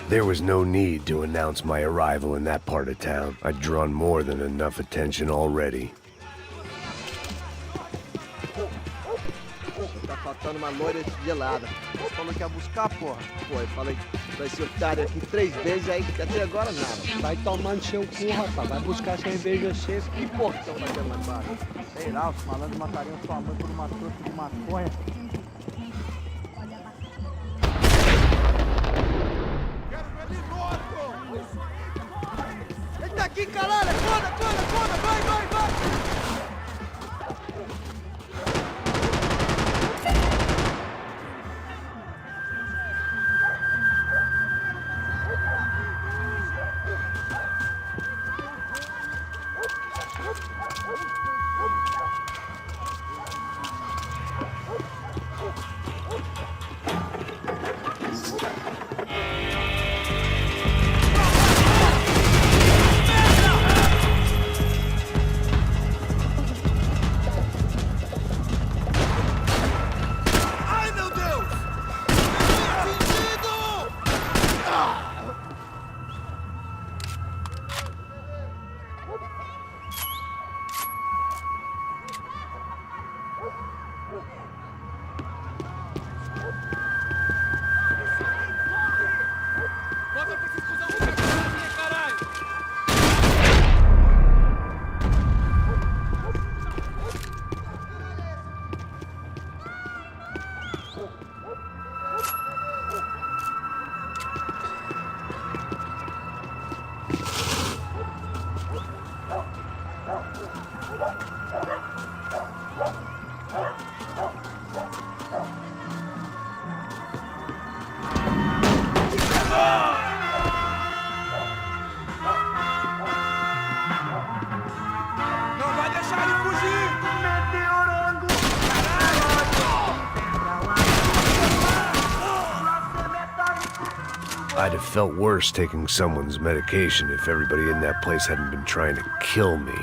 There was no need to announce my arrival in that part of town. I'd drawn more than enough attention already. Tá faltando uma loira gelada. Você falou que ia buscar, porra. Pô, eu falei pra esse otário aqui 3 vezes, aí até agora nada. Vai tomando seu cu, rapaz. Vai buscar cerveja cedo. Que porra que estão fazendo lá embaixo? Sei lá, os malandros matariam sua mãe por uma torta de maconha. Ele tá aqui, caralho! Corda! Vai! I'd have felt worse taking someone's medication if everybody in that place hadn't been trying to kill me.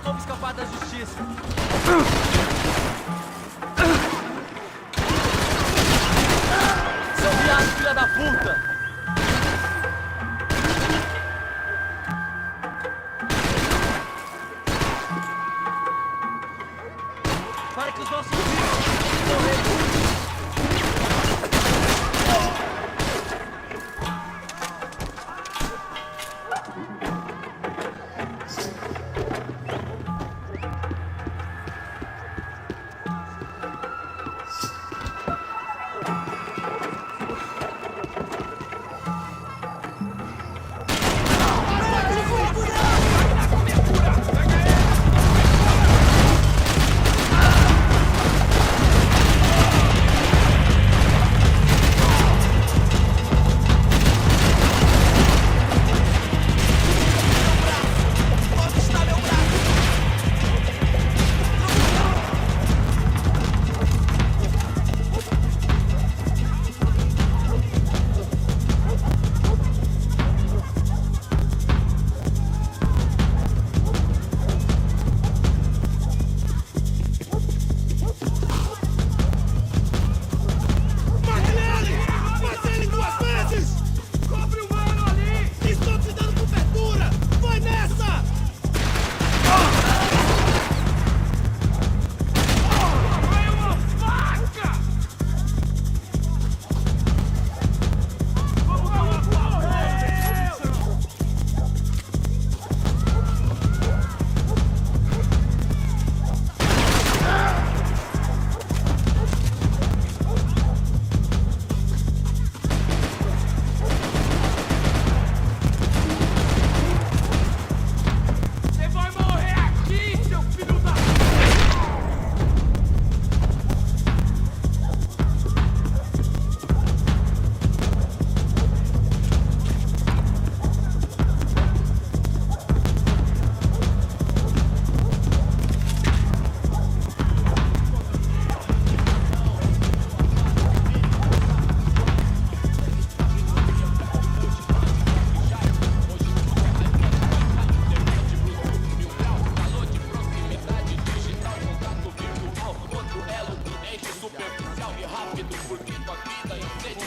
Como escapar da justiça. Seu viado, filha da puta! Para que os nossos filhos morrerem.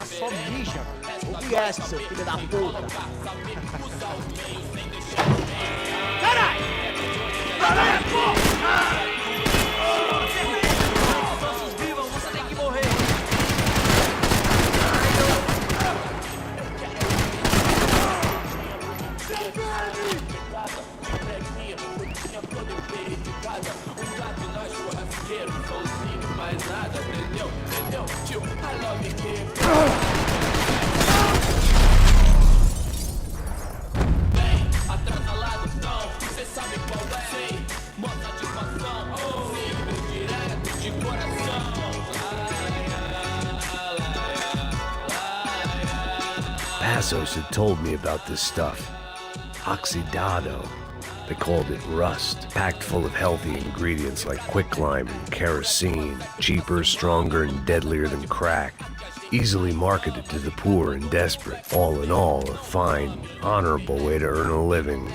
Só mija. Obedece, seu filho da puta. Caralho! Caralho, porra! Os ossos vivam, você tem que morrer. Passos had told me about this stuff. Oxidado. They called it rust, packed full of healthy ingredients like quicklime and kerosene, cheaper, stronger, and deadlier than crack. Easily marketed to the poor and desperate. All in all, a fine, honorable way to earn a living.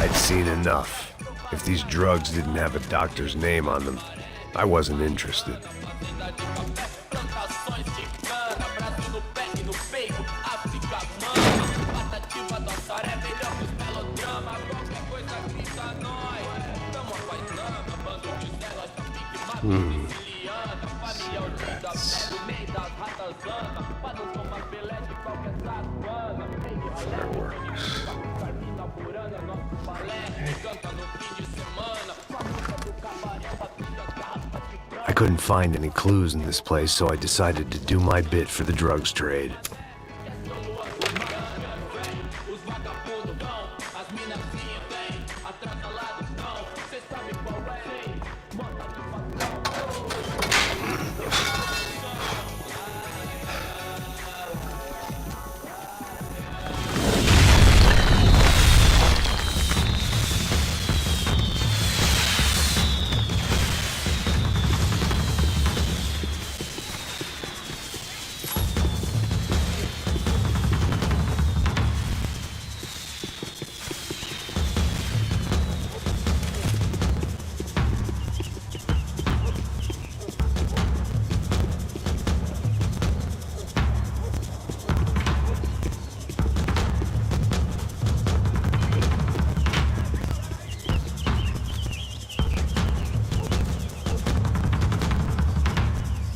I'd seen enough. If these drugs didn't have a doctor's name on them, I wasn't interested. Cigarettes. Fireworks. I couldn't find any clues in this place, so I decided to do my bit for the drugs trade.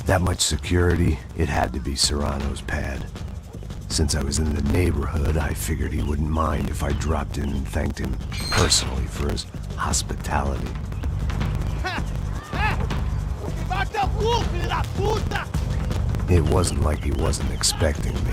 That much security, it had to be Serrano's pad. Since I was in the neighborhood, I figured he wouldn't mind if I dropped in and thanked him personally for his hospitality. It wasn't like he wasn't expecting me.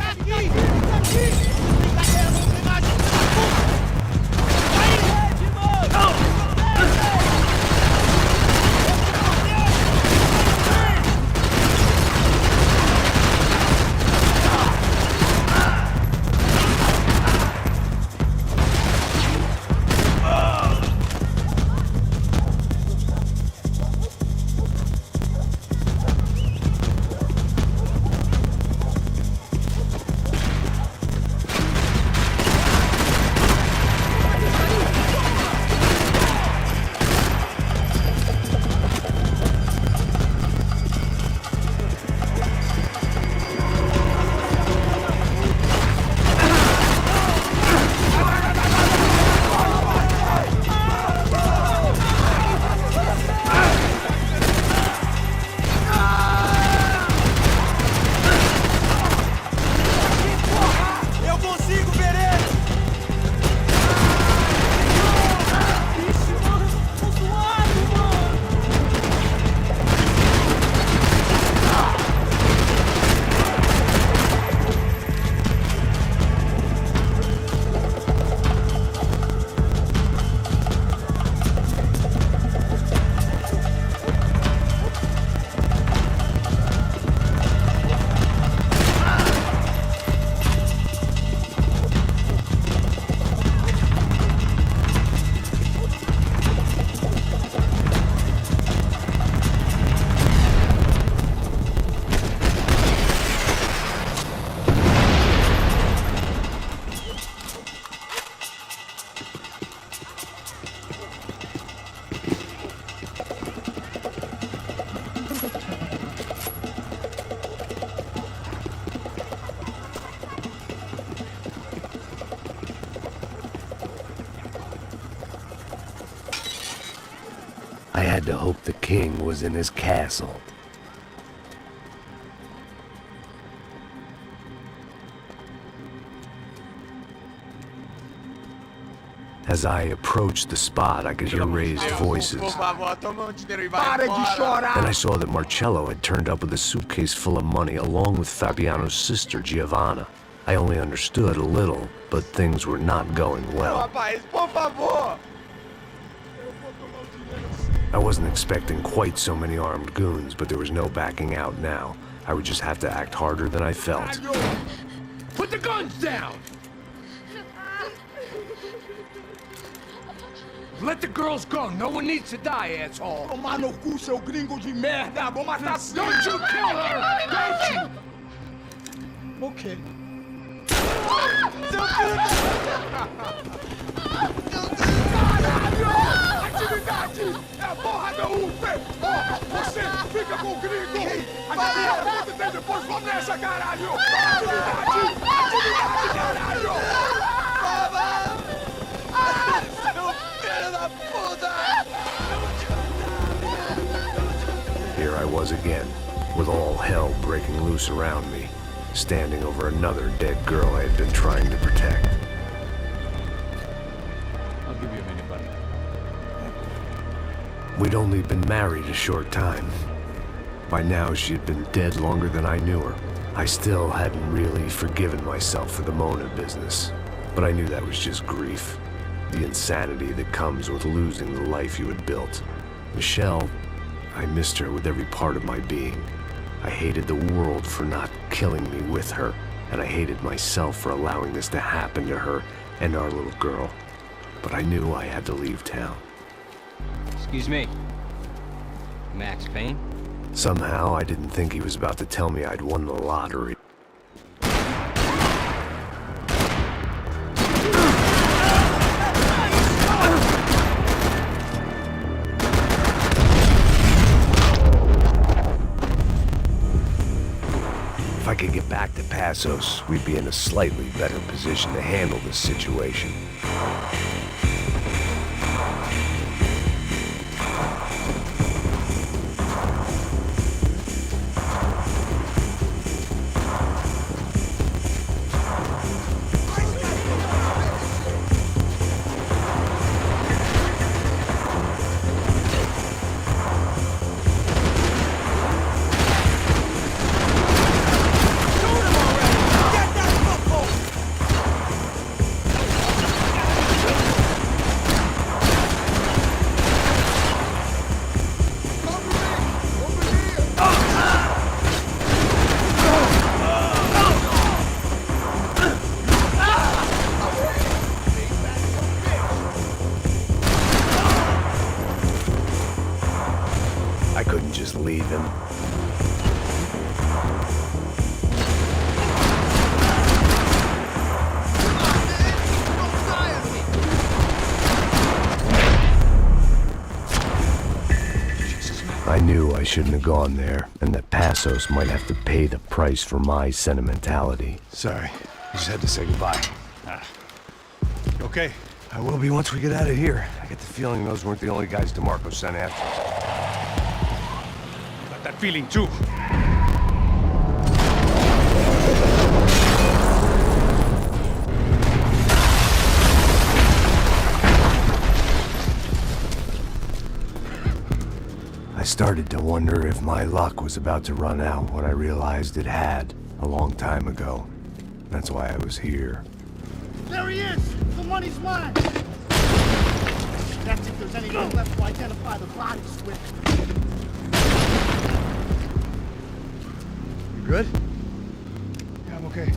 had to hope the king was in his castle. As I approached the spot, I could hear raised voices. Por favor, toma dinheiro e vai Para de embora. chorar! Then I saw that Marcello had turned up with a suitcase full of money along with Fabiano's sister, Giovanna. I only understood a little, but things were not going well. Rapaz, por favor. I wasn't expecting quite so many armed goons, but there was no backing out now. I would just have to act harder than I felt. Put the guns down! Let the girls go. No one needs to die, asshole. Tomar no cu, seu gringo de merda! Vou matar Don't you kill her! Don't you! Ok. Atividade! É a porra da UP! Você fica com o gringo! Atividade! Você tem depois, vamos nessa, caralho! Atividade! Atividade, caralho! Here I was again, with all hell breaking loose around me, standing over another dead girl I had been trying to protect. I'll give you a minute, buddy. We'd only been married a short time. By now, she had been dead longer than I knew her. I still hadn't really forgiven myself for the Mona business, but I knew that was just grief. The insanity that comes with losing the life you had built. Michelle, I missed her with every part of my being. I hated the world for not killing me with her, and I hated myself for allowing this to happen to her and our little girl. But I knew I had to leave town. Excuse me. Max Payne? Somehow, I didn't think he was about to tell me I'd won the lottery. If I could get back to Passos, we'd be in a slightly better position to handle this situation. I couldn't just leave him. I knew I shouldn't have gone there, and that Passos might have to pay the price for my sentimentality. Sorry, I just had to say goodbye. You okay? I will be once we get out of here. I get the feeling those weren't the only guys DeMarco sent after us. Got that feeling too. I started to wonder if my luck was about to run out when I realized it had a long time ago. That's why I was here. There he is! The money's mine! That's if there's anyone left to identify the bodies with. You good? Yeah, I'm okay.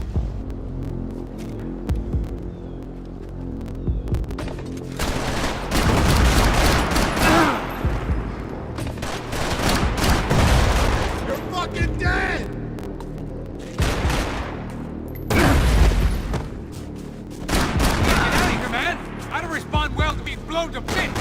You're fucking dead! I don't respond well to being blown to bits!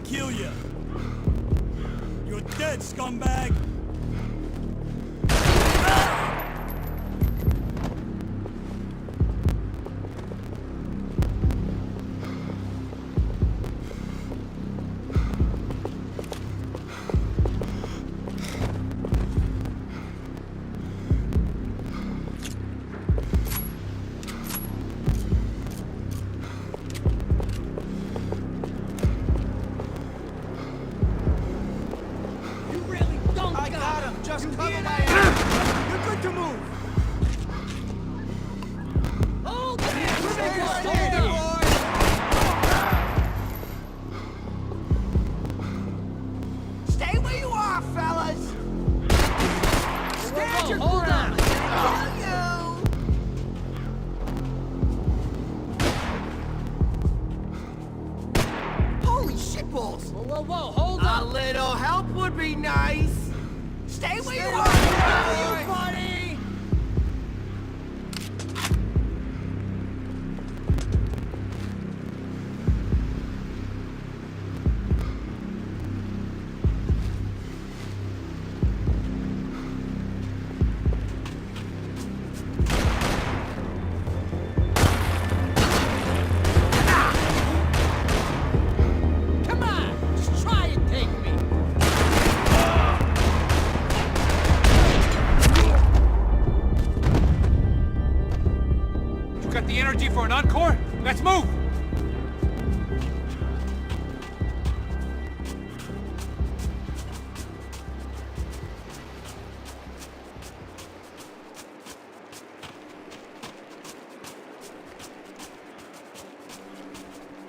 kill you. You're dead, scumbag. Stay where you are, fellas! Stand your hold ground! on. Holy shitballs! Whoa, hold A on. little help would be nice! Stay where you are, you buddy! Come on, just try and take me. You got the energy for an encore? Let's move!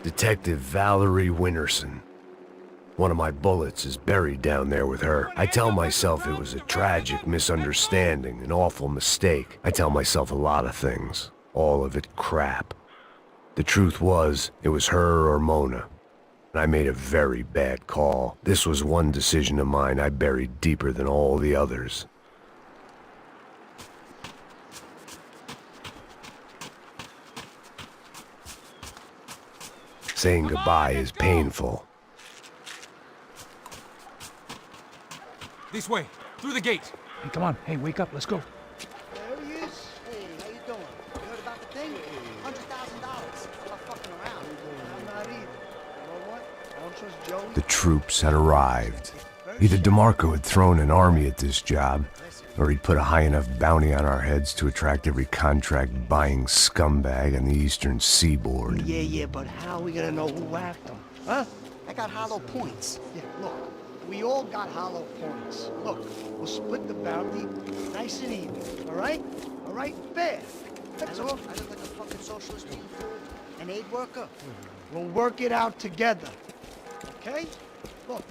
Detective Valerie Winterson. One of my bullets is buried down there with her. I tell myself it was a tragic misunderstanding, an awful mistake. I tell myself a lot of things. All of it crap. The truth was, it was her or Mona. And I made a very bad call. This was one decision of mine I buried deeper than all the others. Saying goodbye is painful. This way, through the gate. Hey, come on. Hey, wake up. Let's go. There he is. Hey, how you doing? You heard about the thing? $100,000. I'm not fucking around. I'm not either. You know what? I don't trust Joey. The troops had arrived. Either DeMarco had thrown an army at this job, or he'd put a high enough bounty on our heads to attract every contract-buying scumbag on the eastern seaboard. Yeah, but how are we gonna know who whacked him? Huh? I got hollow points. Yeah, look, we all got hollow points. Look, we'll split the bounty nice and even, all right? All right? Fair. That's all. I look like a fucking socialist being fooled. An aid worker. We'll work it out together. Okay? Look,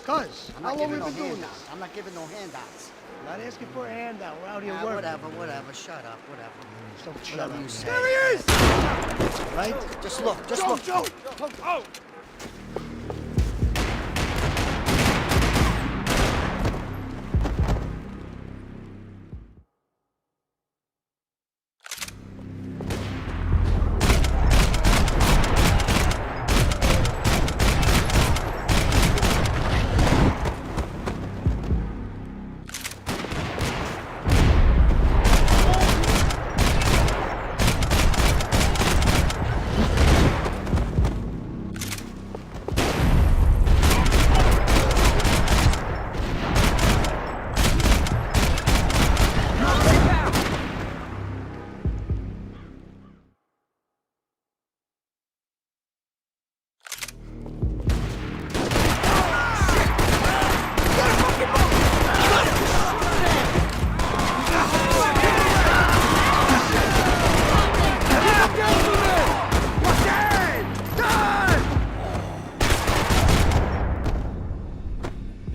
cuz, I'm how not long we giving no been doing handouts. this? I'm not giving no handouts. Not asking for a handout. We're out here Ah, working. whatever. Shut up, whatever. Don't shut up. Whatever you say. There he is! All right? Just look, just Joe, look. Joe! Oh!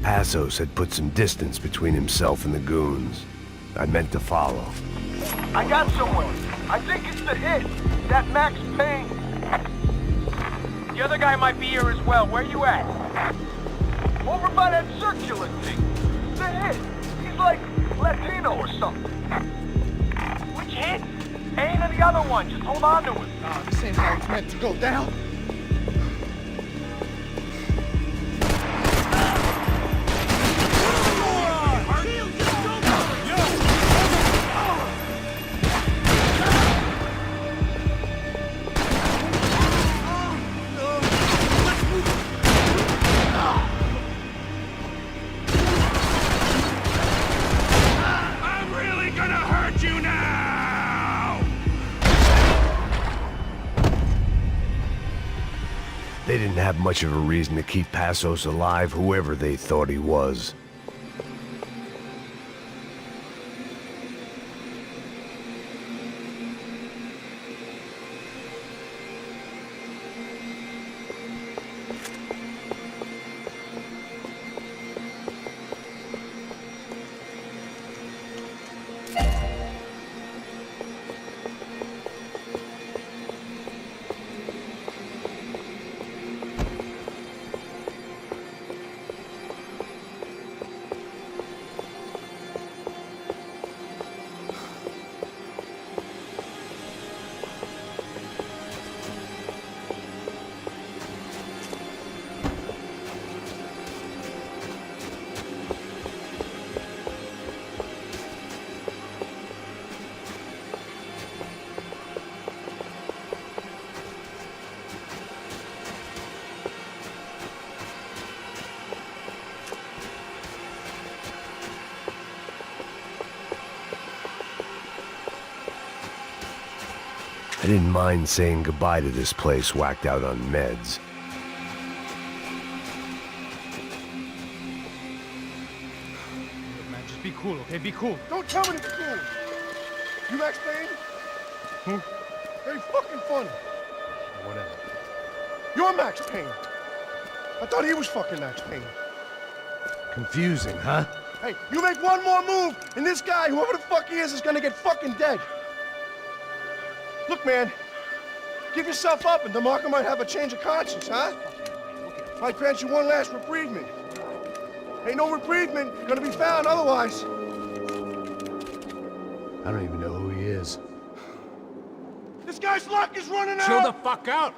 Passos had put some distance between himself and the goons. I meant to follow. I got someone. I think it's the hit. That Max Payne. The other guy might be here as well. Where you at? Over by that circular thing. The hit. He's like Latino or something. Which hit? Payne or the other one? Just hold on to him. This ain't how it's meant to go down. They didn't have much of a reason to keep Passos alive, whoever they thought he was. I didn't mind saying goodbye to this place whacked out on meds. Look, man, just be cool, okay? Be cool. Don't tell me to be cool. You Max Payne? Who? Very fucking funny. Whatever. You're Max Payne. I thought he was fucking Max Payne. Confusing, huh? Hey, you make one more move, and this guy, whoever the fuck he is gonna get fucking dead. Look, man, give yourself up, and DeMarco might have a change of conscience, huh? Might grant you one last reprievement. Ain't no reprievement gonna be found otherwise. I don't even know who he is. This guy's luck is running out! Chill the fuck out!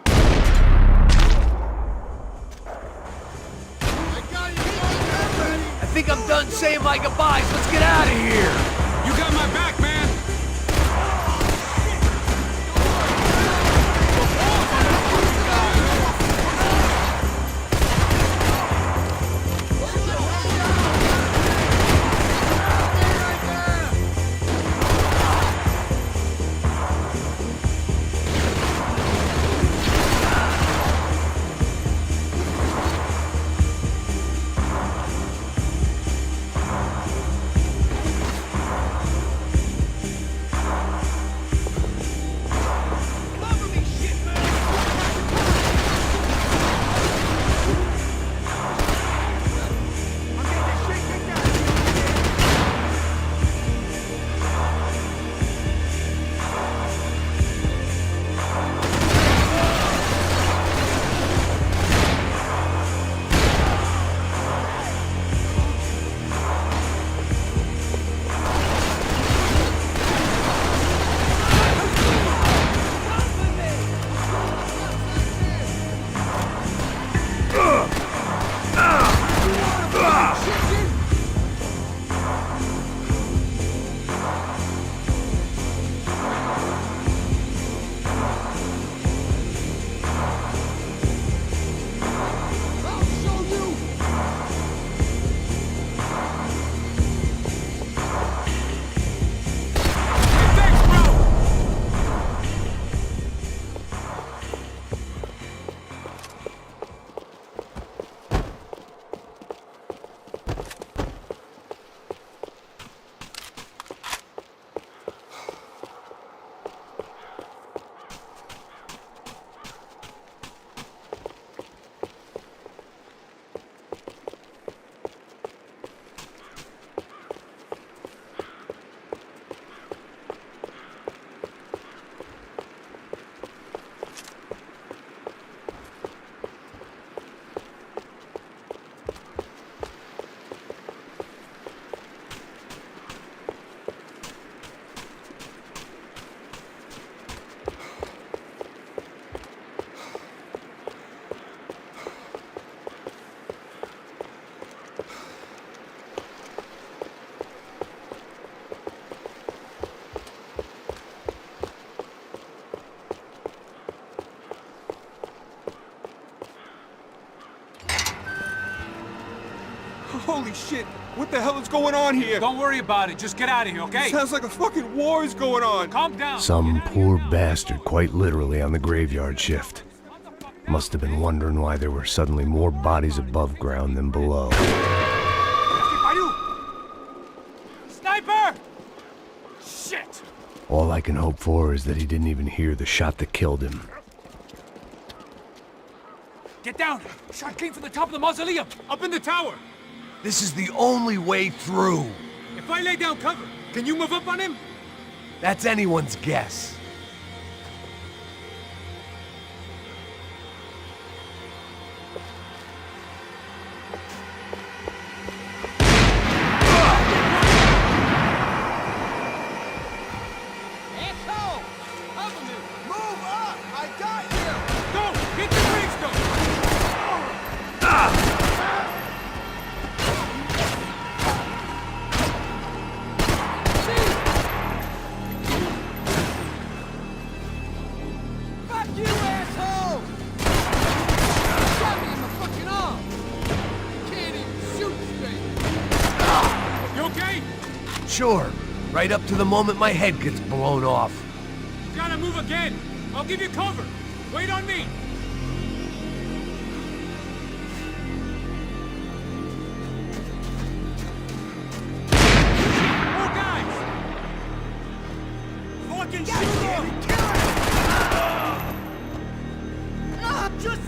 I think I'm done saying my goodbyes. Let's get out of here! You got my back, man! Holy shit! What the hell is going on here? Don't worry about it. Just get out of here, okay? Sounds like a fucking war is going on. Calm down. Some poor bastard, quite literally, on the graveyard shift. Must have been wondering why there were suddenly more bodies above ground than below. Sniper! Shit! All I can hope for is that he didn't even hear the shot that killed him. Get down! Shot came from the top of the mausoleum! Up in the tower! This is the only way through. If I lay down cover, can you move up on him? That's anyone's guess. Asshole! Cover me! Move up! I got you! Go! Hit the gravestone! Fuck you, asshole! Shot me in the fucking arm! Can't even shoot straight! You okay? Sure. Right up to the moment my head gets blown off. You gotta move again! I'll give you cover! Wait on me! More guys! Fucking shoot them! Just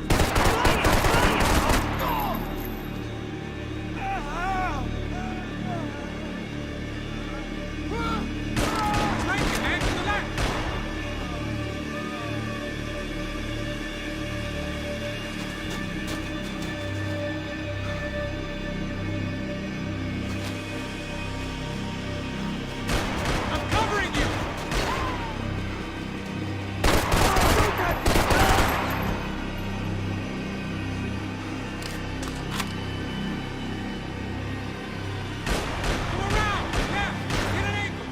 Flank it, man, to the left! I'm covering you! Go around! Left! Get an angle!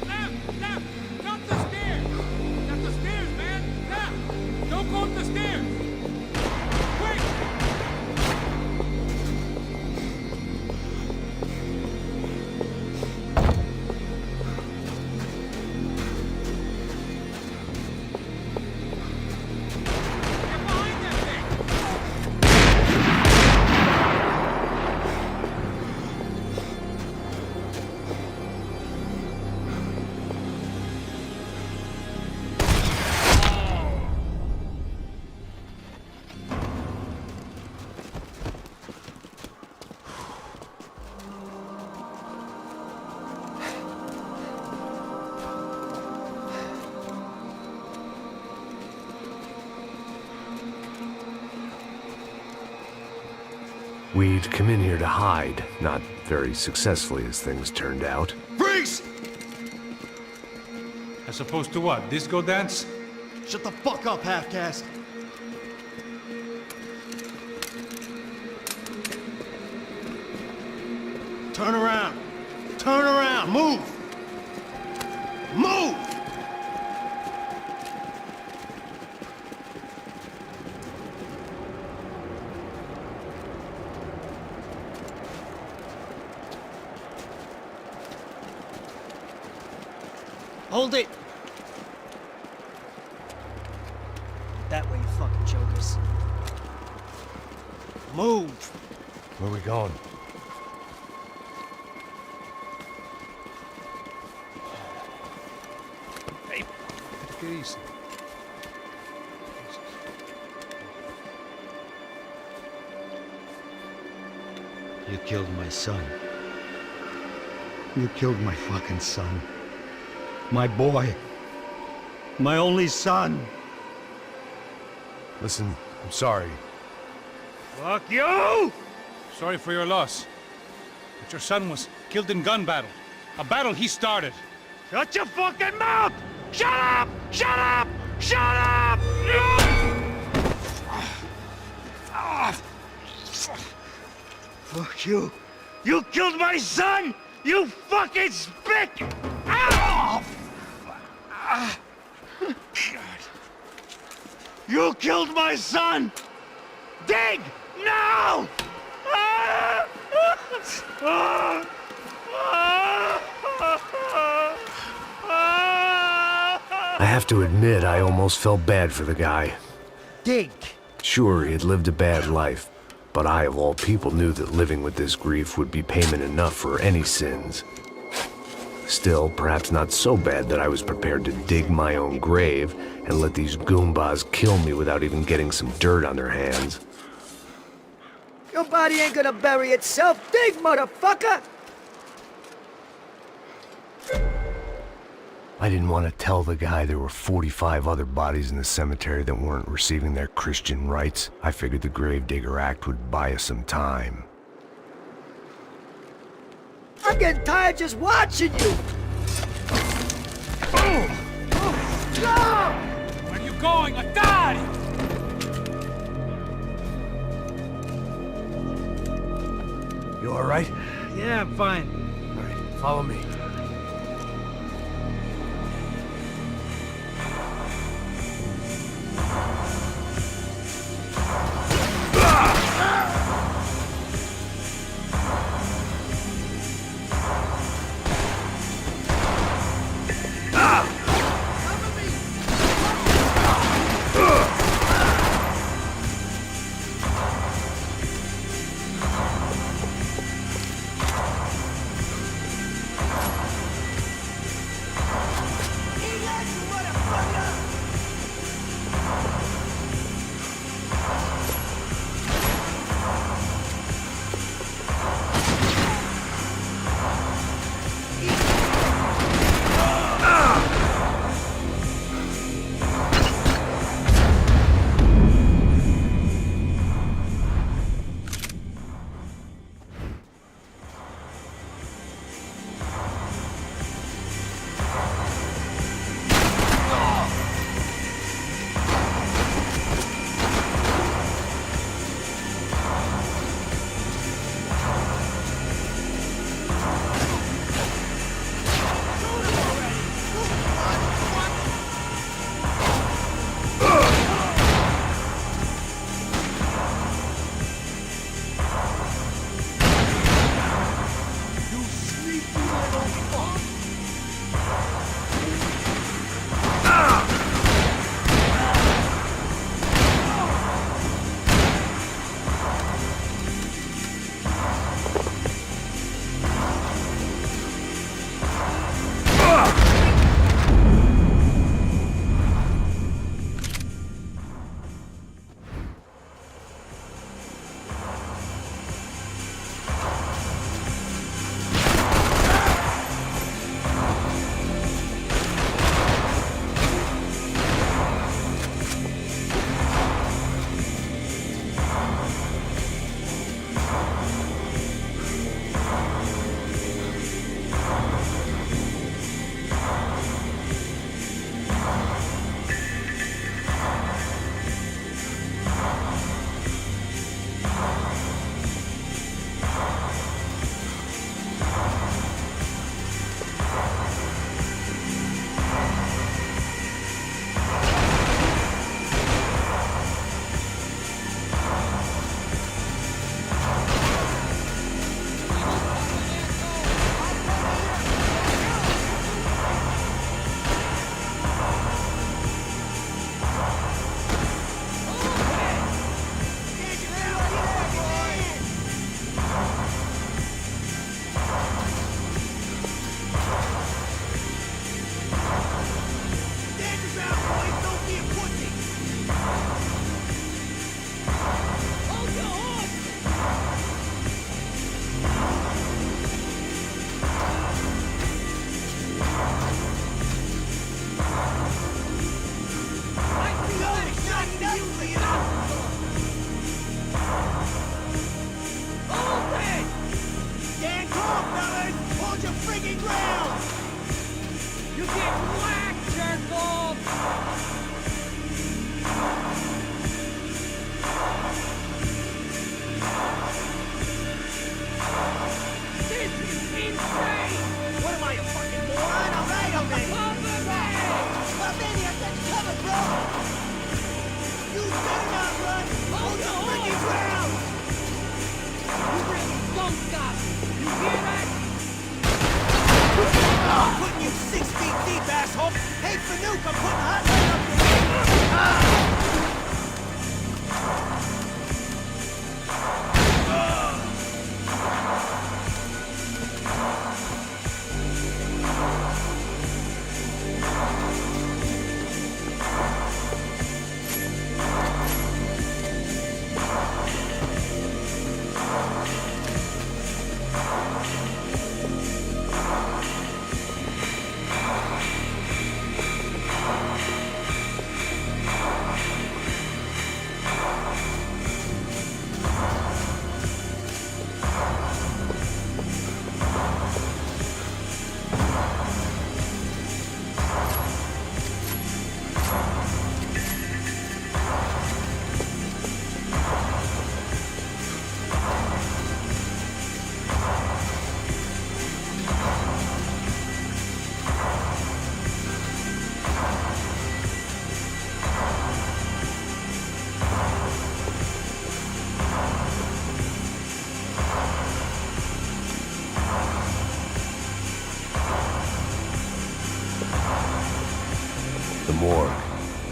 Left! Left! Up the stairs! Up the stairs, man! Left! Don't go up the stairs! Quick! Get behind that thing! We'd come in here to hide, not very successfully as things turned out. Freeze! As opposed to what? Disco dance? Shut the fuck up, half-caste. Turn around. Turn around. Move. Move! Hold it! That way, you fucking jokers. Move! Where are we going? Hey, take it easy. You killed my son. You killed my fucking son. My boy. My only son. Listen, I'm sorry. Fuck you! Sorry for your loss. But your son was killed in gun battle. A battle he started. Shut your fucking mouth! Shut up! Shut up! Shut up! Fuck you. You killed my son! You fucking spick! Ow! You killed my son! Dig! No! have to admit, I almost felt bad for the guy. Dig. Sure, he had lived a bad life, but I, of all people, knew that living with this grief would be payment enough for any sins. Still, perhaps not so bad that I was prepared to dig my own grave and let these goombas kill me without even getting some dirt on their hands. Your body ain't gonna bury itself. Dig, motherfucker! I didn't want to tell the guy there were 45 other bodies in the cemetery that weren't receiving their Christian rites. I figured the Gravedigger Act would buy us some time. I'm getting tired just watching you! Where are you going? Atari! You all right? Yeah, I'm fine. All right, follow me.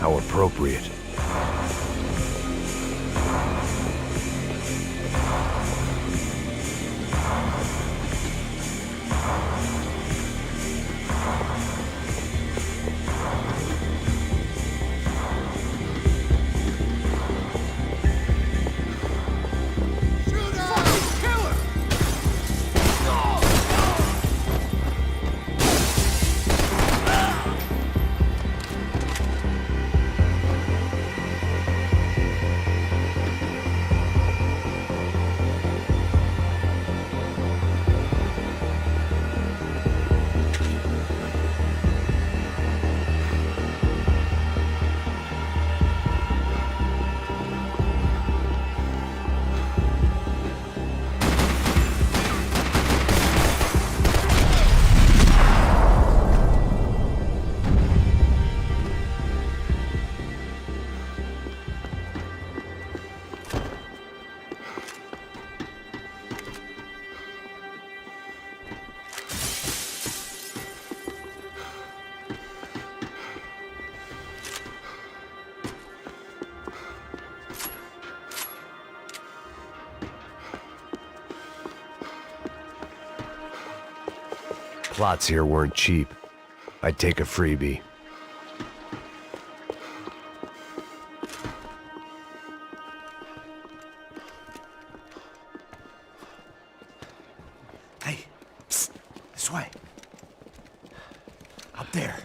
How appropriate. Plots here weren't cheap. I'd take a freebie. Hey, psst, this way. Up there.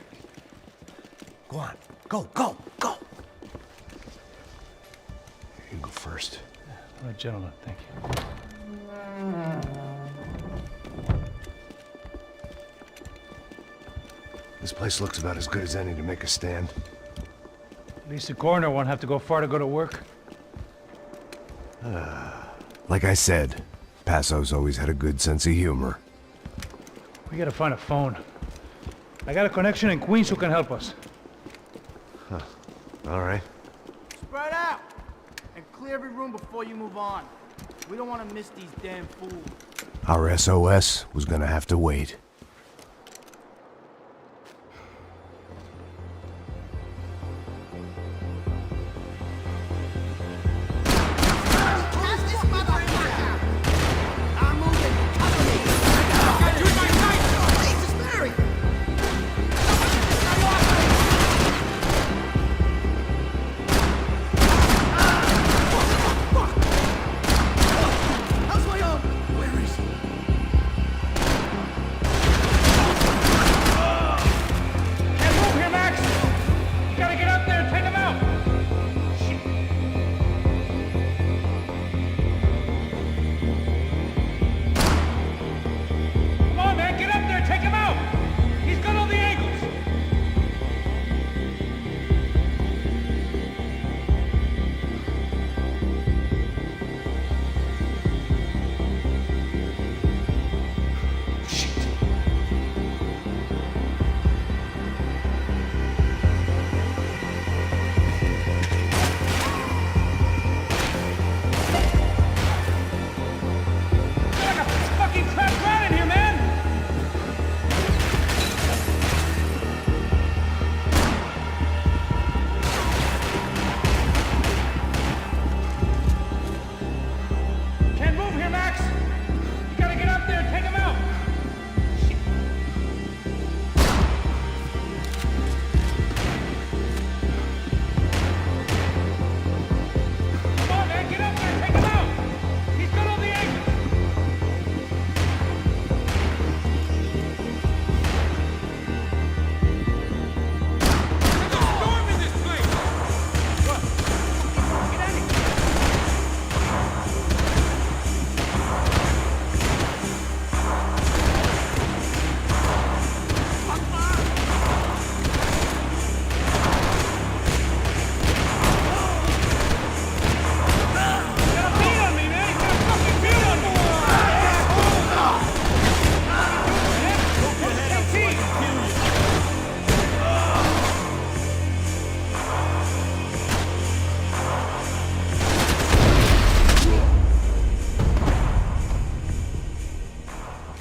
Go on, go, go, go. You go first. All right, gentlemen, thank you. This place looks about as good as any to make a stand. At least the coroner won't have to go far to go to work. Like I said, Passo's always had a good sense of humor. We gotta find a phone. I got a connection in Queens who can help us. All right. Spread out! And clear every room before you move on. We don't want to miss these damn fools. Our SOS was gonna have to wait.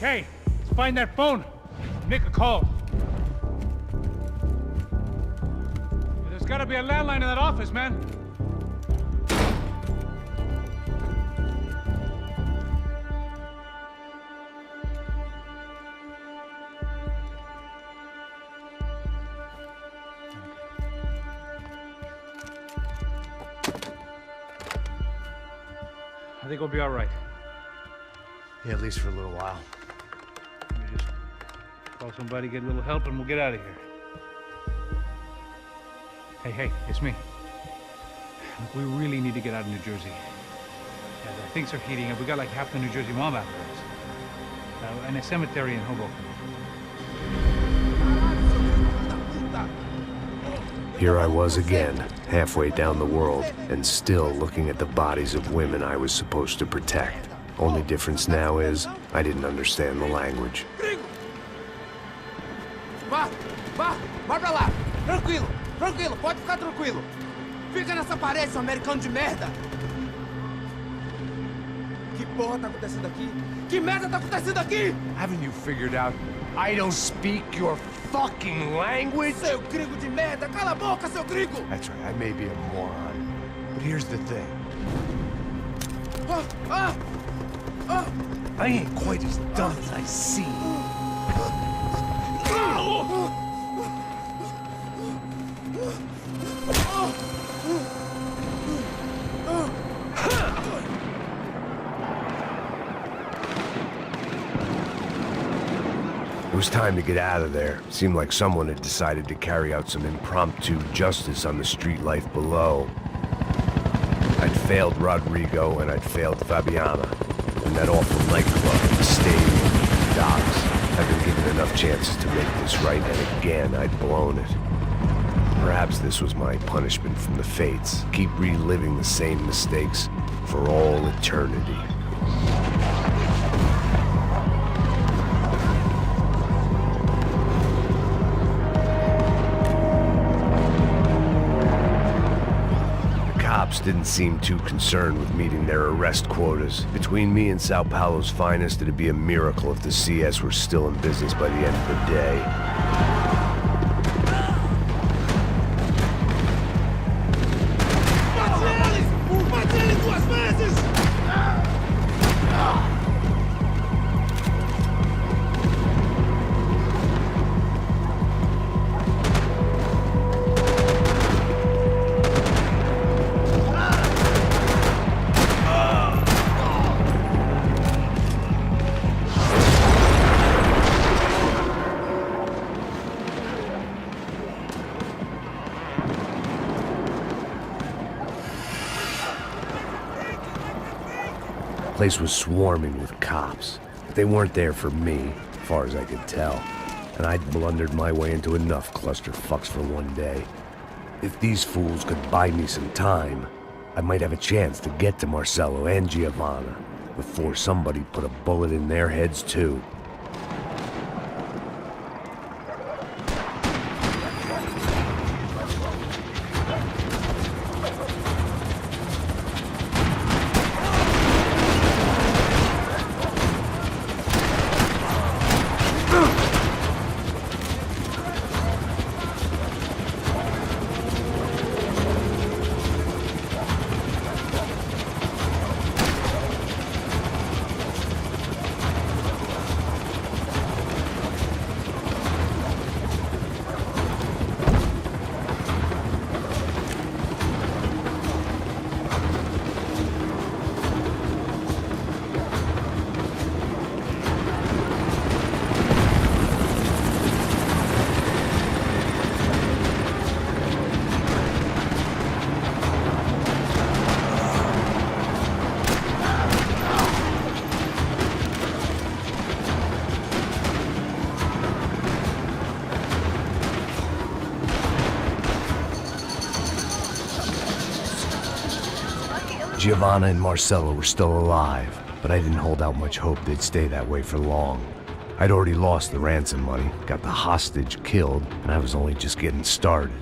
Okay, let's find that phone. Make a call. There's gotta be a landline in that office, man. I think we'll be all right. Yeah, at least for a little while. Let me just call somebody, get a little help, and we'll get out of here. Hey, it's me. Look, we really need to get out of New Jersey. Yeah, things are heating up. We got like half the New Jersey mob after us. And a cemetery in Hoboken. Here I was again, halfway down the world, and still looking at the bodies of women I was supposed to protect. Only difference now is, I didn't understand the language. Vai pra lá! Tranquilo, pode ficar tranquilo! Fica nessa parede, seu americano de merda! Que porra tá acontecendo aqui? Que merda tá acontecendo aqui? Haven't you figured out I don't speak your fucking language? Seu gringo de merda! Cala a boca, seu gringo! That's right, I may be a moron, but here's the thing. I ain't quite as dumb as I seem. It was time to get out of there. Seemed like someone had decided to carry out some impromptu justice on the street life below. I'd failed Rodrigo and I'd failed Fabiana. And that awful nightclub, the stadium, the docks. I'd been given enough chances to make this right, and again I'd blown it. Perhaps this was my punishment from the fates. Keep reliving the same mistakes for all eternity. Didn't seem too concerned with meeting their arrest quotas. Between me and Sao Paulo's finest, it'd be a miracle if the CS were still in business by the end of the day. The place was swarming with cops, but they weren't there for me, as far as I could tell. And I'd blundered my way into enough clusterfucks for one day. If these fools could buy me some time, I might have a chance to get to Marcello and Giovanna before somebody put a bullet in their heads too. Giovanna and Marcello were still alive, but I didn't hold out much hope they'd stay that way for long. I'd already lost the ransom money, got the hostage killed, and I was only just getting started.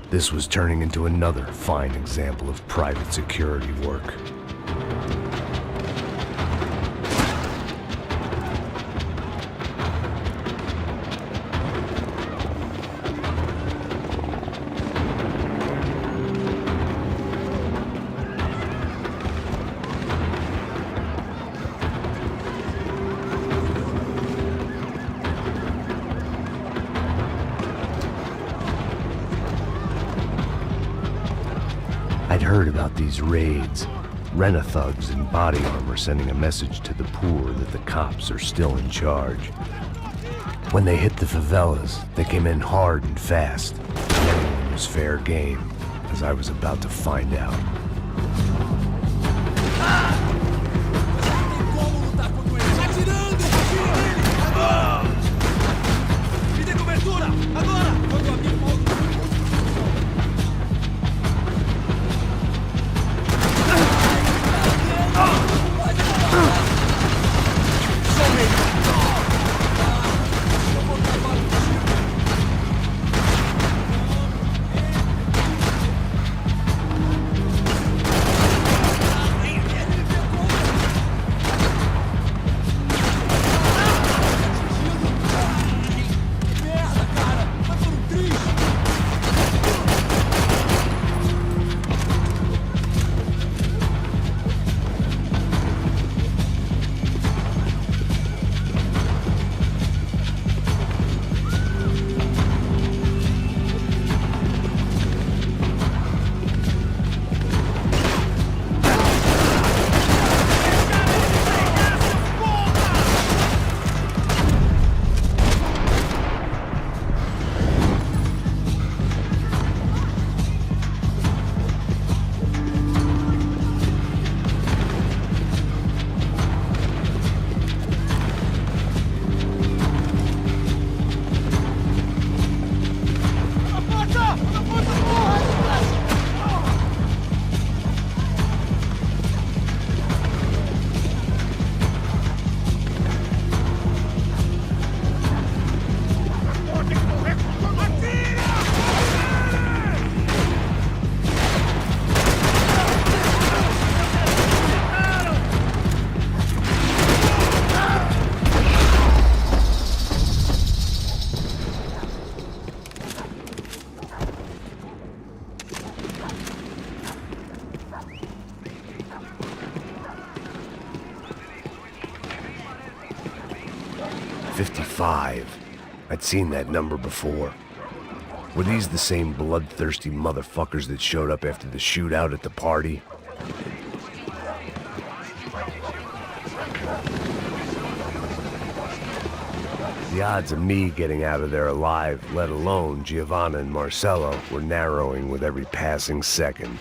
This was turning into another fine example of private security work. heard about these raids. Rent-a-thugs in body armor sending a message to the poor that the cops are still in charge. When they hit the favelas, they came in hard and fast. Anyone was fair game, as I was about to find out. I'd seen that number before. Were these the same bloodthirsty motherfuckers that showed up after the shootout at the party? The odds of me getting out of there alive, let alone Giovanna and Marcello, were narrowing with every passing second.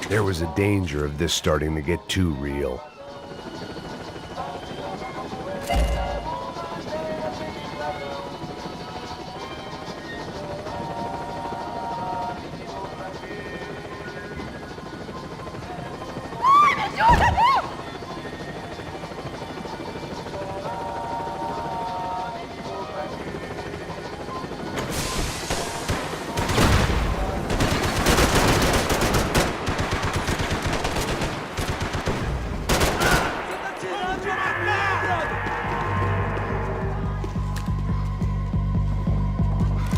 There was a danger of this starting to get too real.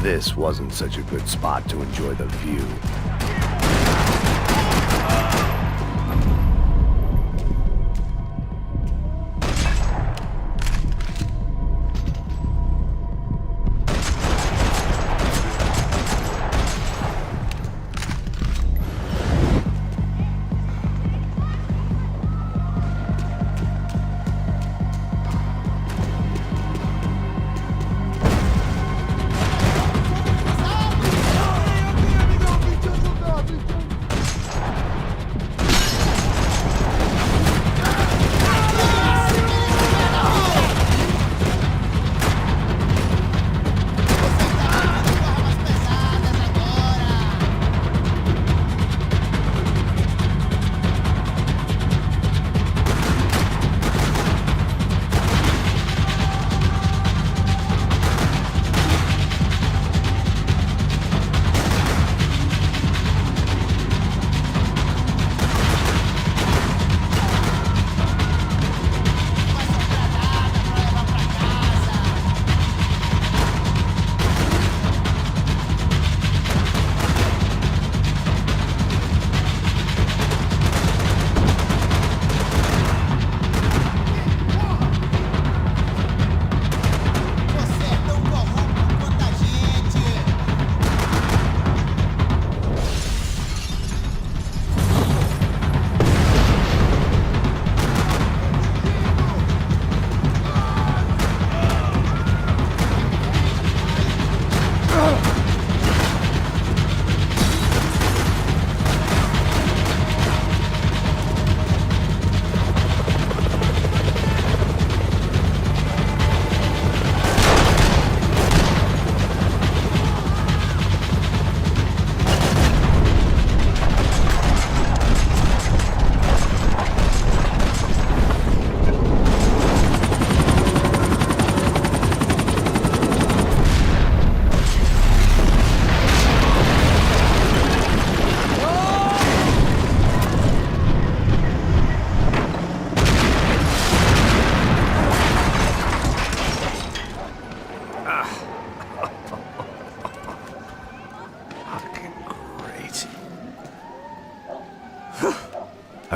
This wasn't such a good spot to enjoy the view.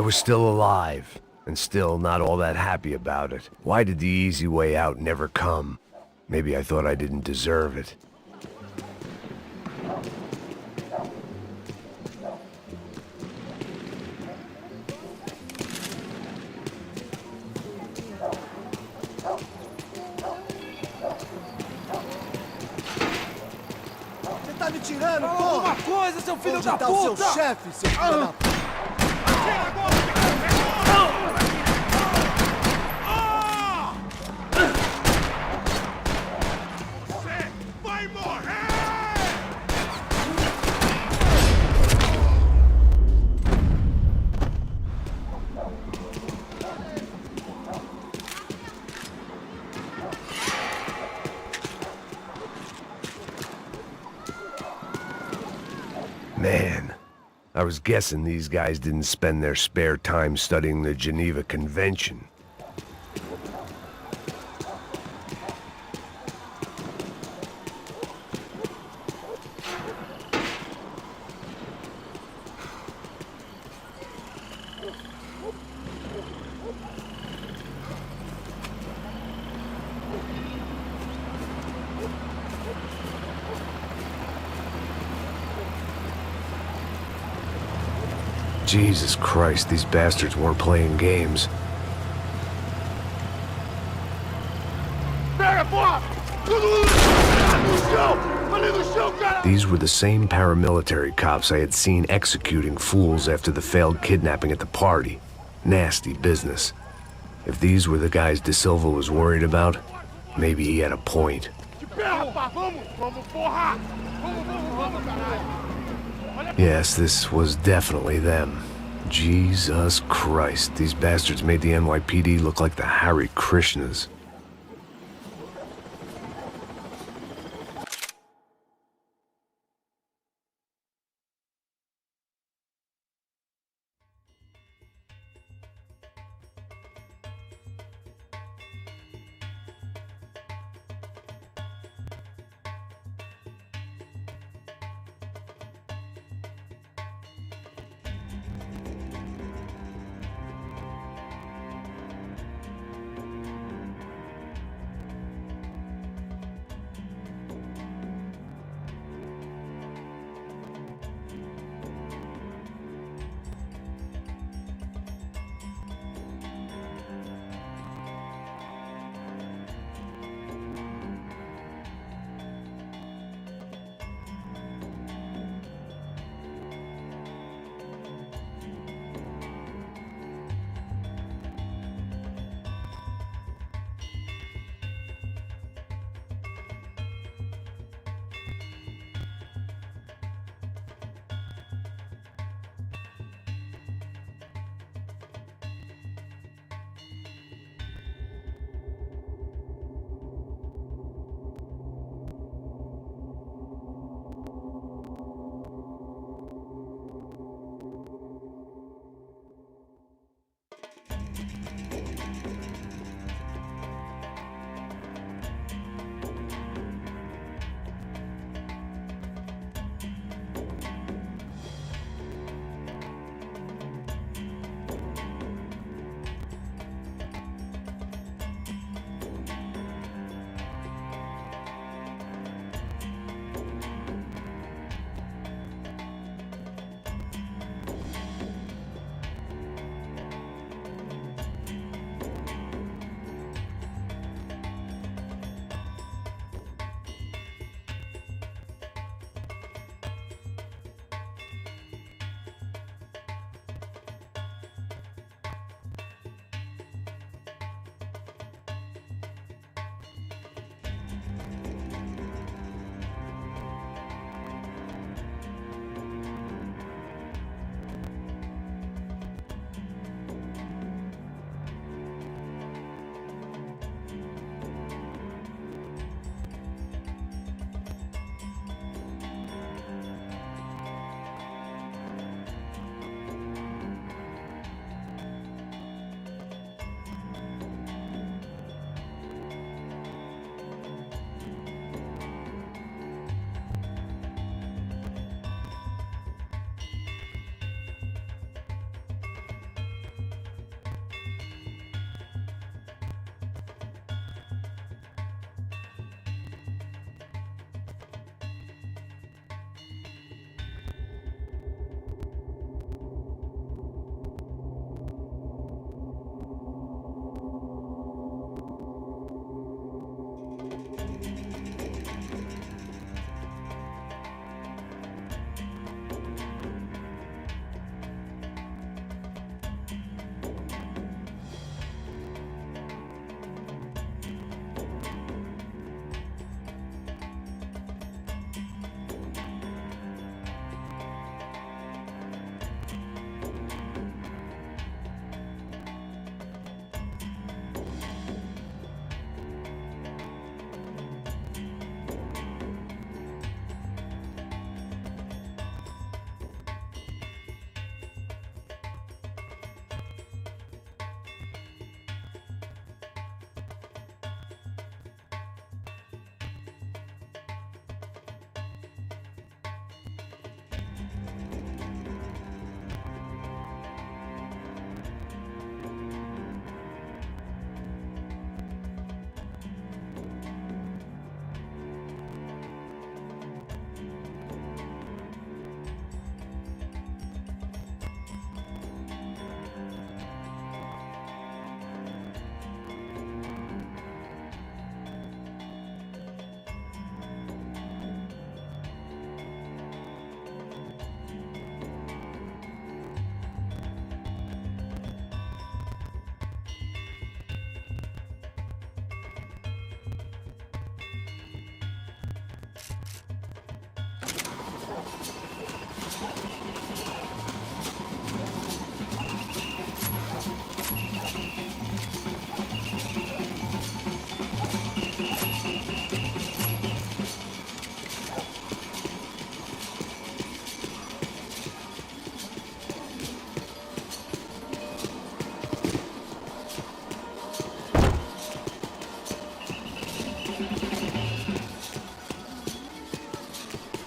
I was still alive, and still not all that happy about it. Why did the easy way out never come? Maybe I thought I didn't deserve it. Você tá me tirando, Fala porra! alguma coisa, seu filho Onde da tá puta! o seu chefe, seu filho da puta? Vai morrer! Man, I was guessing these guys didn't spend their spare time studying the Geneva Convention. Jesus Christ, these bastards weren't playing games. These were the same paramilitary cops I had seen executing fools after the failed kidnapping at the party. Nasty business. If these were the guys De Silva was worried about, maybe he had a point. Yes, this was definitely them. Jesus Christ, these bastards made the NYPD look like the Hare Krishnas.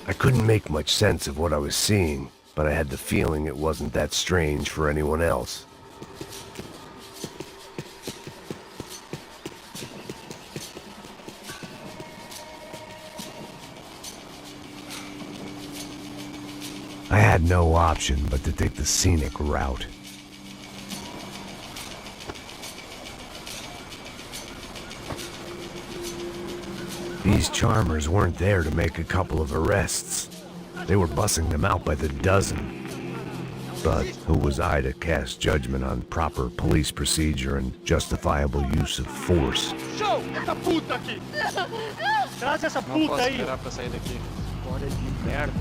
I couldn't make much sense of what I was seeing, but I had the feeling it wasn't that strange for anyone else. I had no option but to take the scenic route. These charmers weren't there to make a couple of arrests. They were bussing them out by the dozen. But who was I to cast judgment on proper police procedure and justifiable use of force? Show! Essa puta aqui! Traz essa Não puta posso aí! esperar pra sair daqui. História de merda.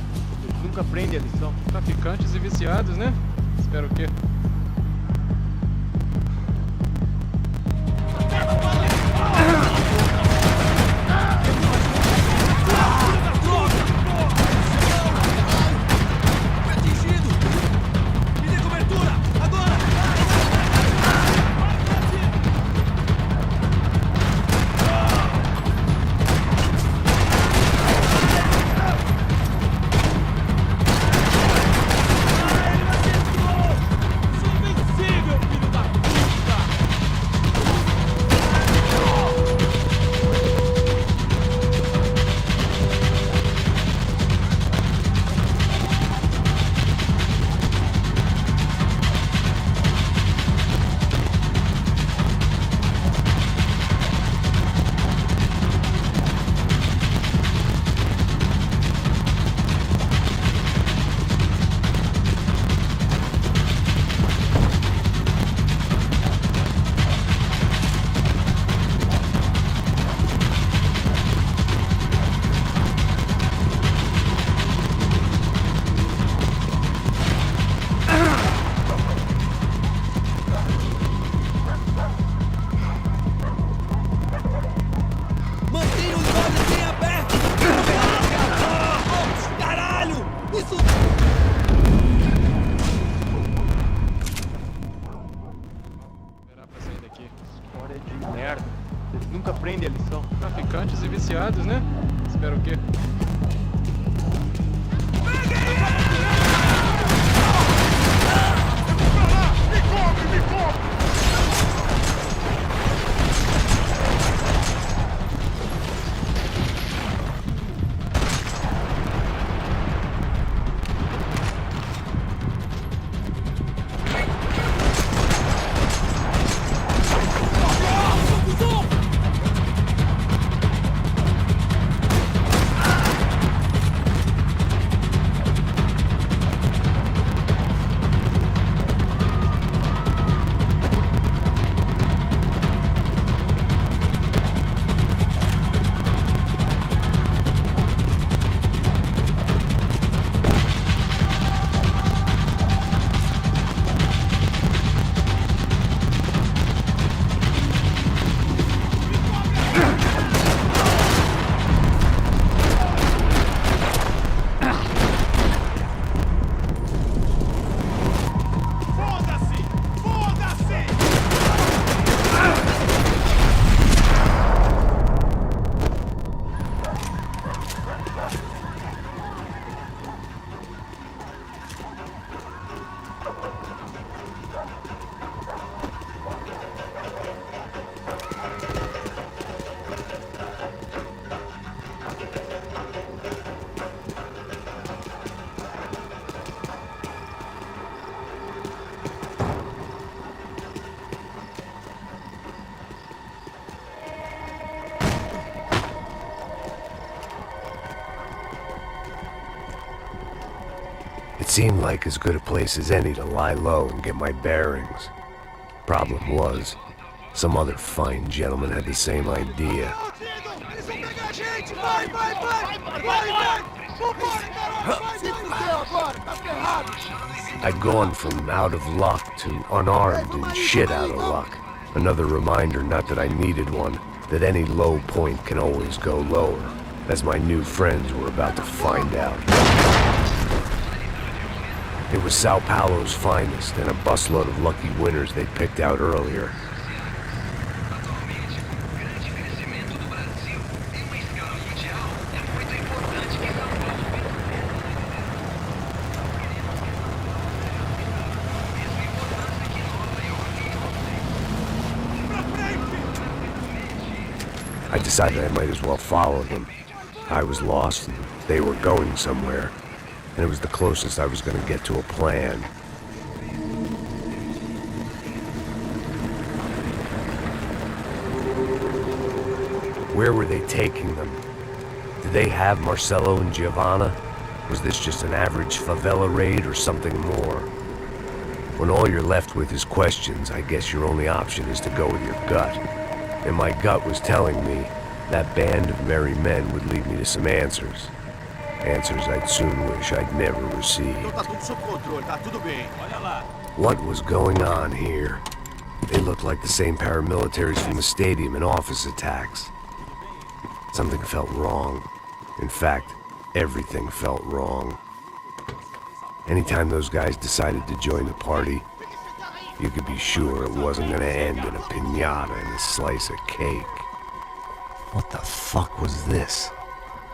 Eles nunca aprendem a lição. Traficantes e viciados, né? Espero o quê? Traficantes e viciados, né? Espero o quê? It seemed like as good a place as any to lie low and get my bearings. Problem was, some other fine gentleman had the same idea. I'd gone from out of luck to unarmed and shit out of luck. Another reminder, not that I needed one, that any low point can always go lower, as my new friends were about to find out. It was Sao Paulo's finest and a busload of lucky winners they'd picked out earlier. I decided I might as well follow them. I was lost and they were going somewhere, and it was the closest I was going to get to a plan. Where were they taking them? Did they have Marcelo and Giovanna? Was this just an average favela raid or something more? When all you're left with is questions, I guess your only option is to go with your gut. And my gut was telling me that band of merry men would lead me to some answers. Answers I'd soon wish I'd never received. What was going on here? They looked like the same paramilitaries from the stadium and office attacks. Something felt wrong. In fact, everything felt wrong. Anytime those guys decided to join the party, you could be sure it wasn't gonna end in a piñata and a slice of cake. What the fuck was this?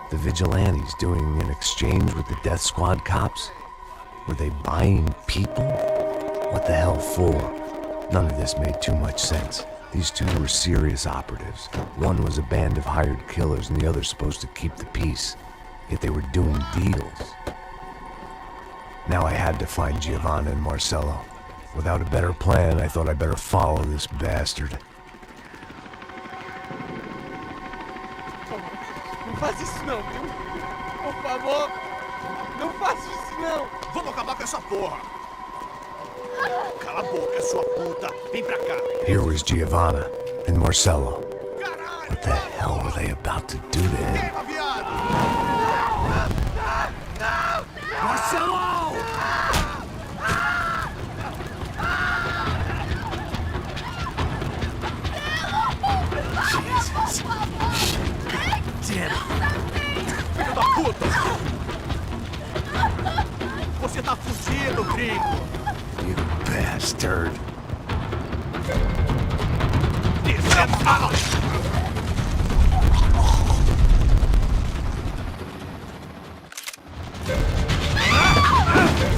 The vigilantes doing an exchange with the death squad cops? Were they buying people? What the hell for? None of this made too much sense. These two were serious operatives. One was a band of hired killers and the other supposed to keep the peace. Yet they were doing deals. Now I had to find Giovanna and Marcelo. Without a better plan, I thought I'd better follow this bastard. Não faz isso não, viu? Por favor, não faça isso não. Vamos acabar com essa porra. Cala a boca, sua puta. Vem pra cá. Here was Giovanna and Marcelo. What the hell were they about to do to him? Marcelo! Jesus. Damn. Filho da puta! Você tá fugido, gringo! You bastard.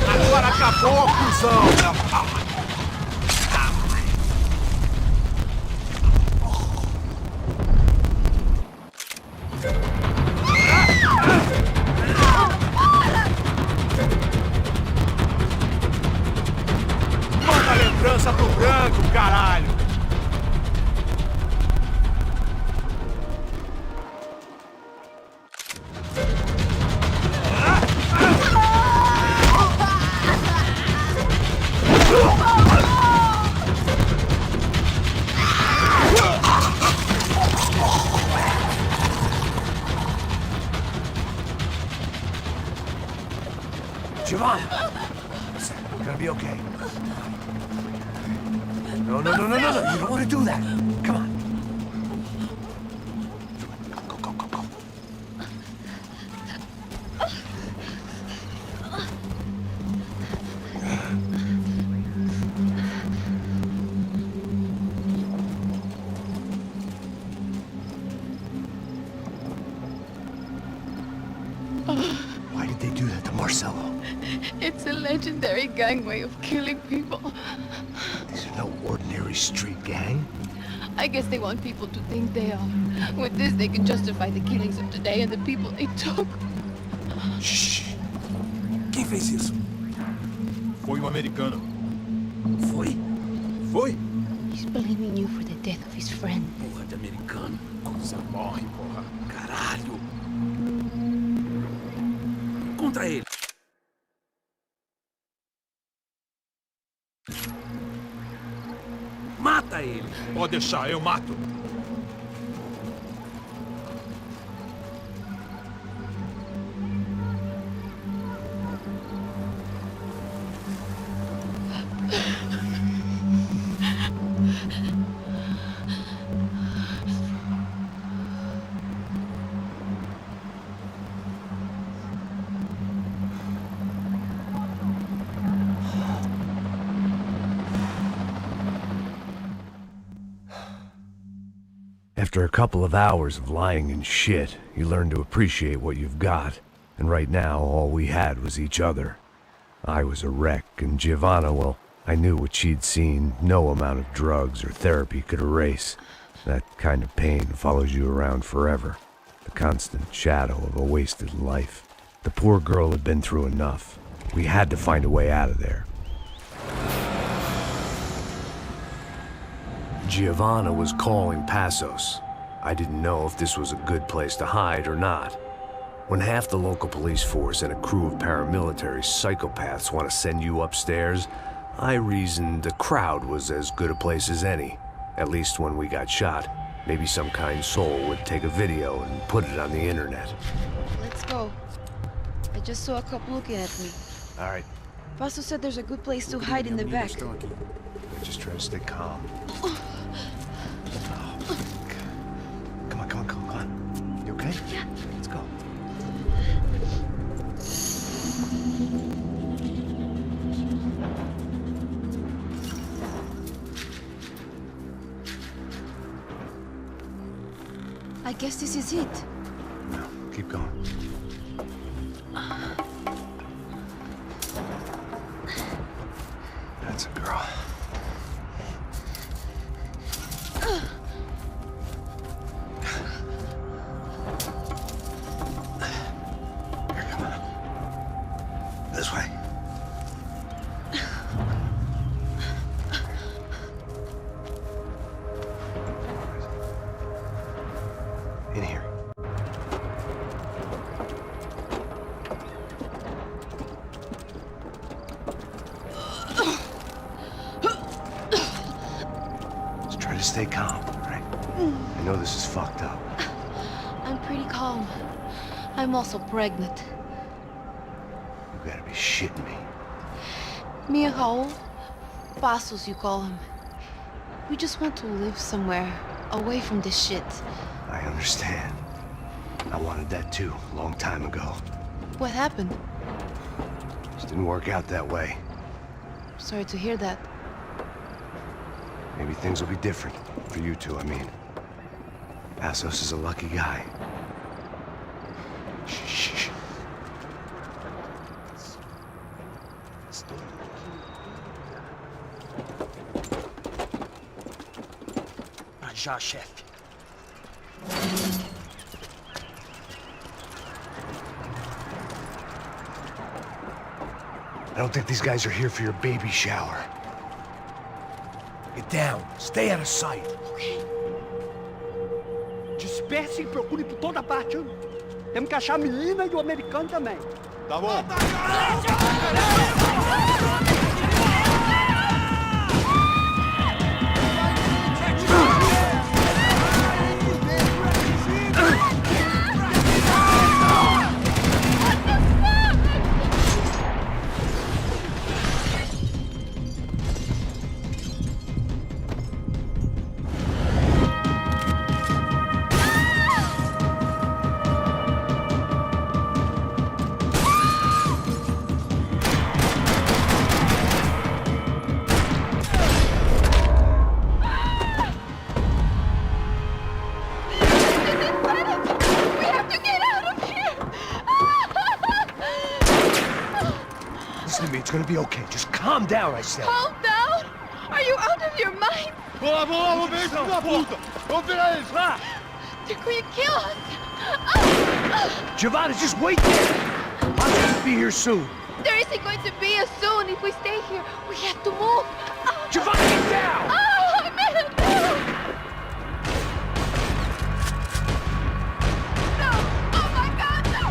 Agora acabou, cuzão! Manda a lembrança pro branco, caralho! Giovanna! Listen, you're gonna be okay. No. You don't want to do that. Come on. Go. Why did they do that to Marcelo? It's a legendary gangway of killing people. These are no ordinary street gang. I guess they want people to think they are. With this, they can justify the killings of today and the people they took. Shh! Quem fez isso? Foi um americano. Foi? He's blaming you for the death of his friend. Porra de americano. Coisa morre, porra. Caralho! Contra ele! Mata ele! Pode deixar, eu mato! After a couple of hours of lying in shit, you learn to appreciate what you've got. And right now, all we had was each other. I was a wreck, and Giovanna, well, I knew what she'd seen no amount of drugs or therapy could erase. That kind of pain follows you around forever. The constant shadow of a wasted life. The poor girl had been through enough. We had to find a way out of there. Giovanna was calling Passos. I didn't know if this was a good place to hide or not. When half the local police force and a crew of paramilitary psychopaths want to send you upstairs, I reasoned the crowd was as good a place as any. At least when we got shot, maybe some kind soul would take a video and put it on the internet. Let's go. I just saw a cop looking at me. All right. Passos said there's a good place to hide in the back. Just try to stay calm. Come on. You okay? Yeah. Let's go. I guess this is it. No, keep going. That's a girl. Here, come on. This way. In here. Just try to stay calm, all right? I know this is fucked up. I'm pretty calm. I'm also pregnant. You gotta be shitting me. Me and Raul, Passos you call him. We just want to live somewhere, away from this shit. I understand. I wanted that too, a long time ago. What happened? Just didn't work out that way. Sorry to hear that. Maybe things will be different. For you two, I mean. Passos is a lucky guy. Shh. Já, chefe. I don't think these guys are here for your baby shower. Get down. Stay out of sight. Ok. Disperse e procure por toda parte. Hein? Temos que achar a menina e o americano também. Tá bom. It's gonna be okay. Just calm down, I said. Calm down? Are you out of your mind? Vamos ver, filho da puta! Vamos virar eles, lá! They're going to kill us! Giovanna, just wait there! I'll just be here soon. There isn't going to be a soon if we stay here. We have to move. Giovanna, get down! Oh, man, no! No! Oh my God, no!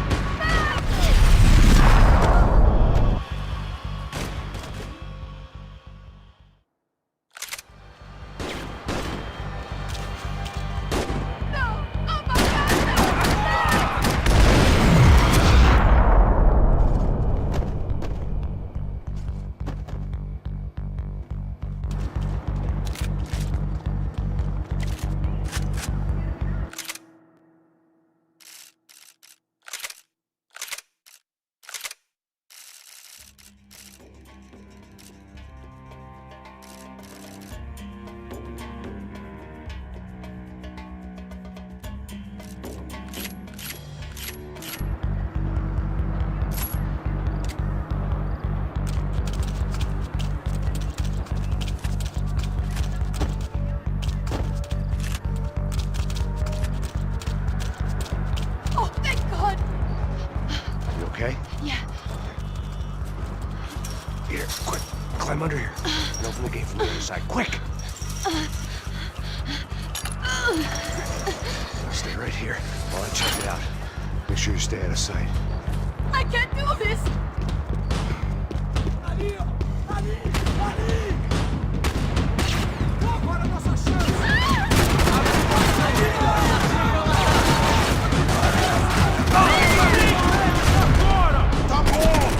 Yeah. Here, quick. Climb under here. And open the gate from the other side. Quick! Now stay right here while I check it out. Make sure you stay out of sight. I can't do this! Ali! Ali! Ali! Agora é nossa chance! Tá bom!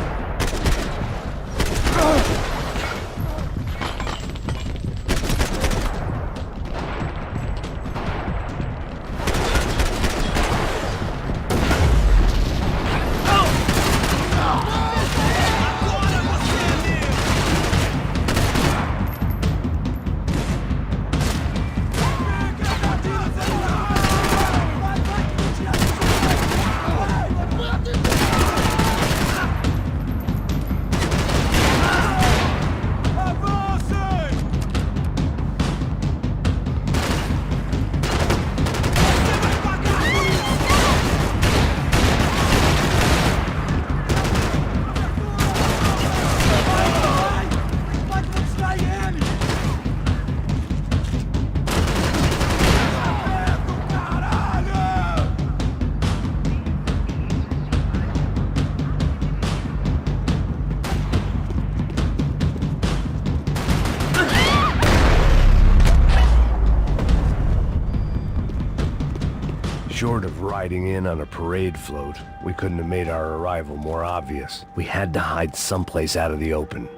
Short of riding in on a parade float, we couldn't have made our arrival more obvious. We had to hide someplace out of the open.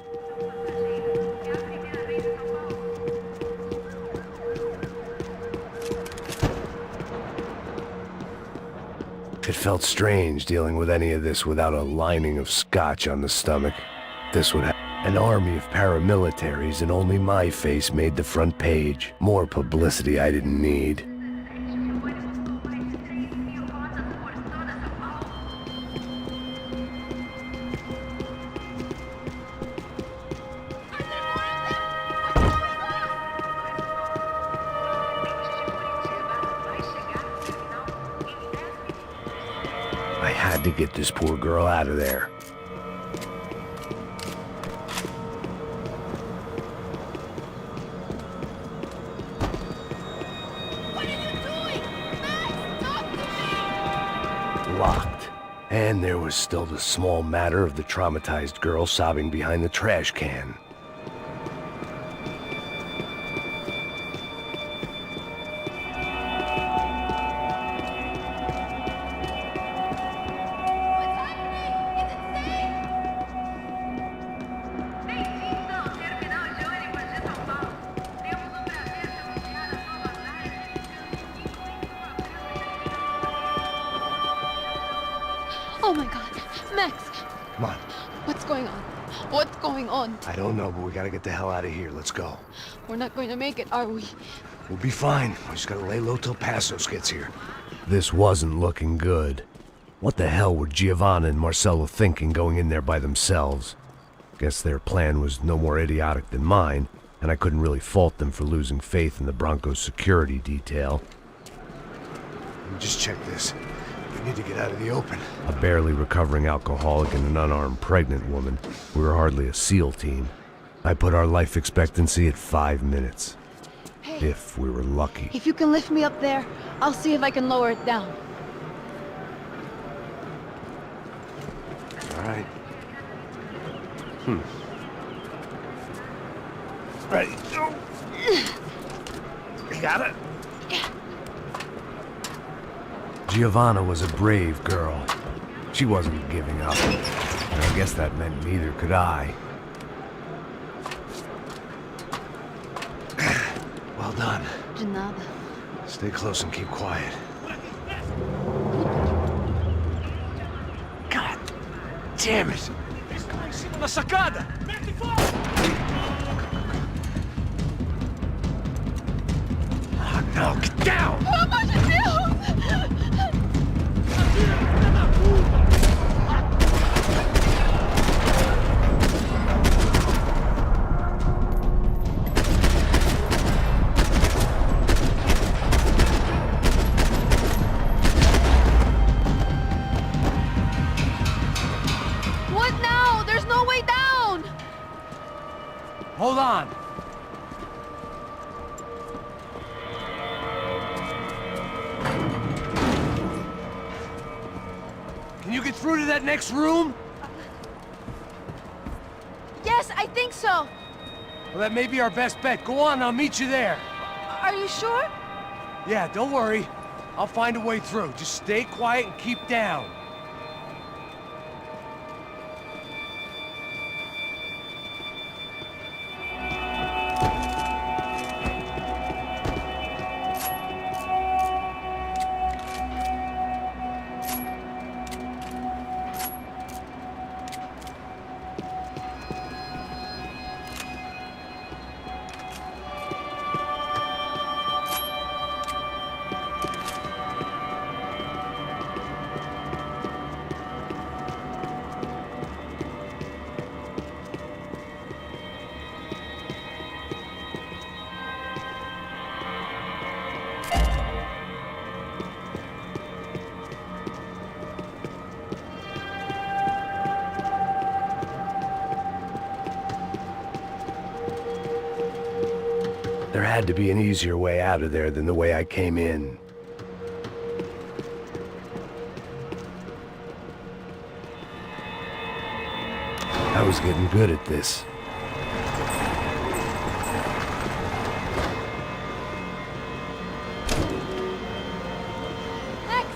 It felt strange dealing with any of this without a lining of scotch on the stomach. This would have an army of paramilitaries, and only my face made the front page. More publicity I didn't need. I had to get this poor girl out of there. What are you doing? Max, talk to me! Locked. And there was still the small matter of the traumatized girl sobbing behind the trash can. Oh my god. Max, Come on. what's going on? What's going on? I don't know, but we gotta get the hell out of here. Let's go. We're not going to make it, are we? We'll be fine. We just gotta lay low till Passos gets here. This wasn't looking good. What the hell were Giovanna and Marcello thinking going in there by themselves? Guess their plan was no more idiotic than mine, and I couldn't really fault them for losing faith in the Broncos security detail. Let me just check this. We need to get out of the open. A barely recovering alcoholic and an unarmed pregnant woman. We were hardly a SEAL team. I put our life expectancy at 5 minutes. Hey, If we were lucky. if you can lift me up there, I'll see if I can lower it down. All right. Ready. Go. You got it? Giovanna was a brave girl. She wasn't giving up. And I guess that meant neither could I. Well done. De nada. Stay close and keep quiet. God damn it! Na sacada! Oh no, get down! Pelo amor de Deus! no way down! Hold on. Can you get through to that next room? Yes, I think so. Well, that may be our best bet. Go on, I'll meet you there. Are you sure? Yeah, don't worry. I'll find a way through. Just stay quiet and keep down. There had to be an easier way out of there than the way I came in. I was getting good at this. Max!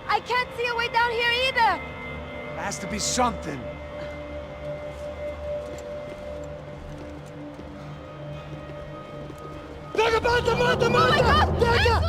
I can't see a way down here either! Has to be something. Oh my God! Max, look out!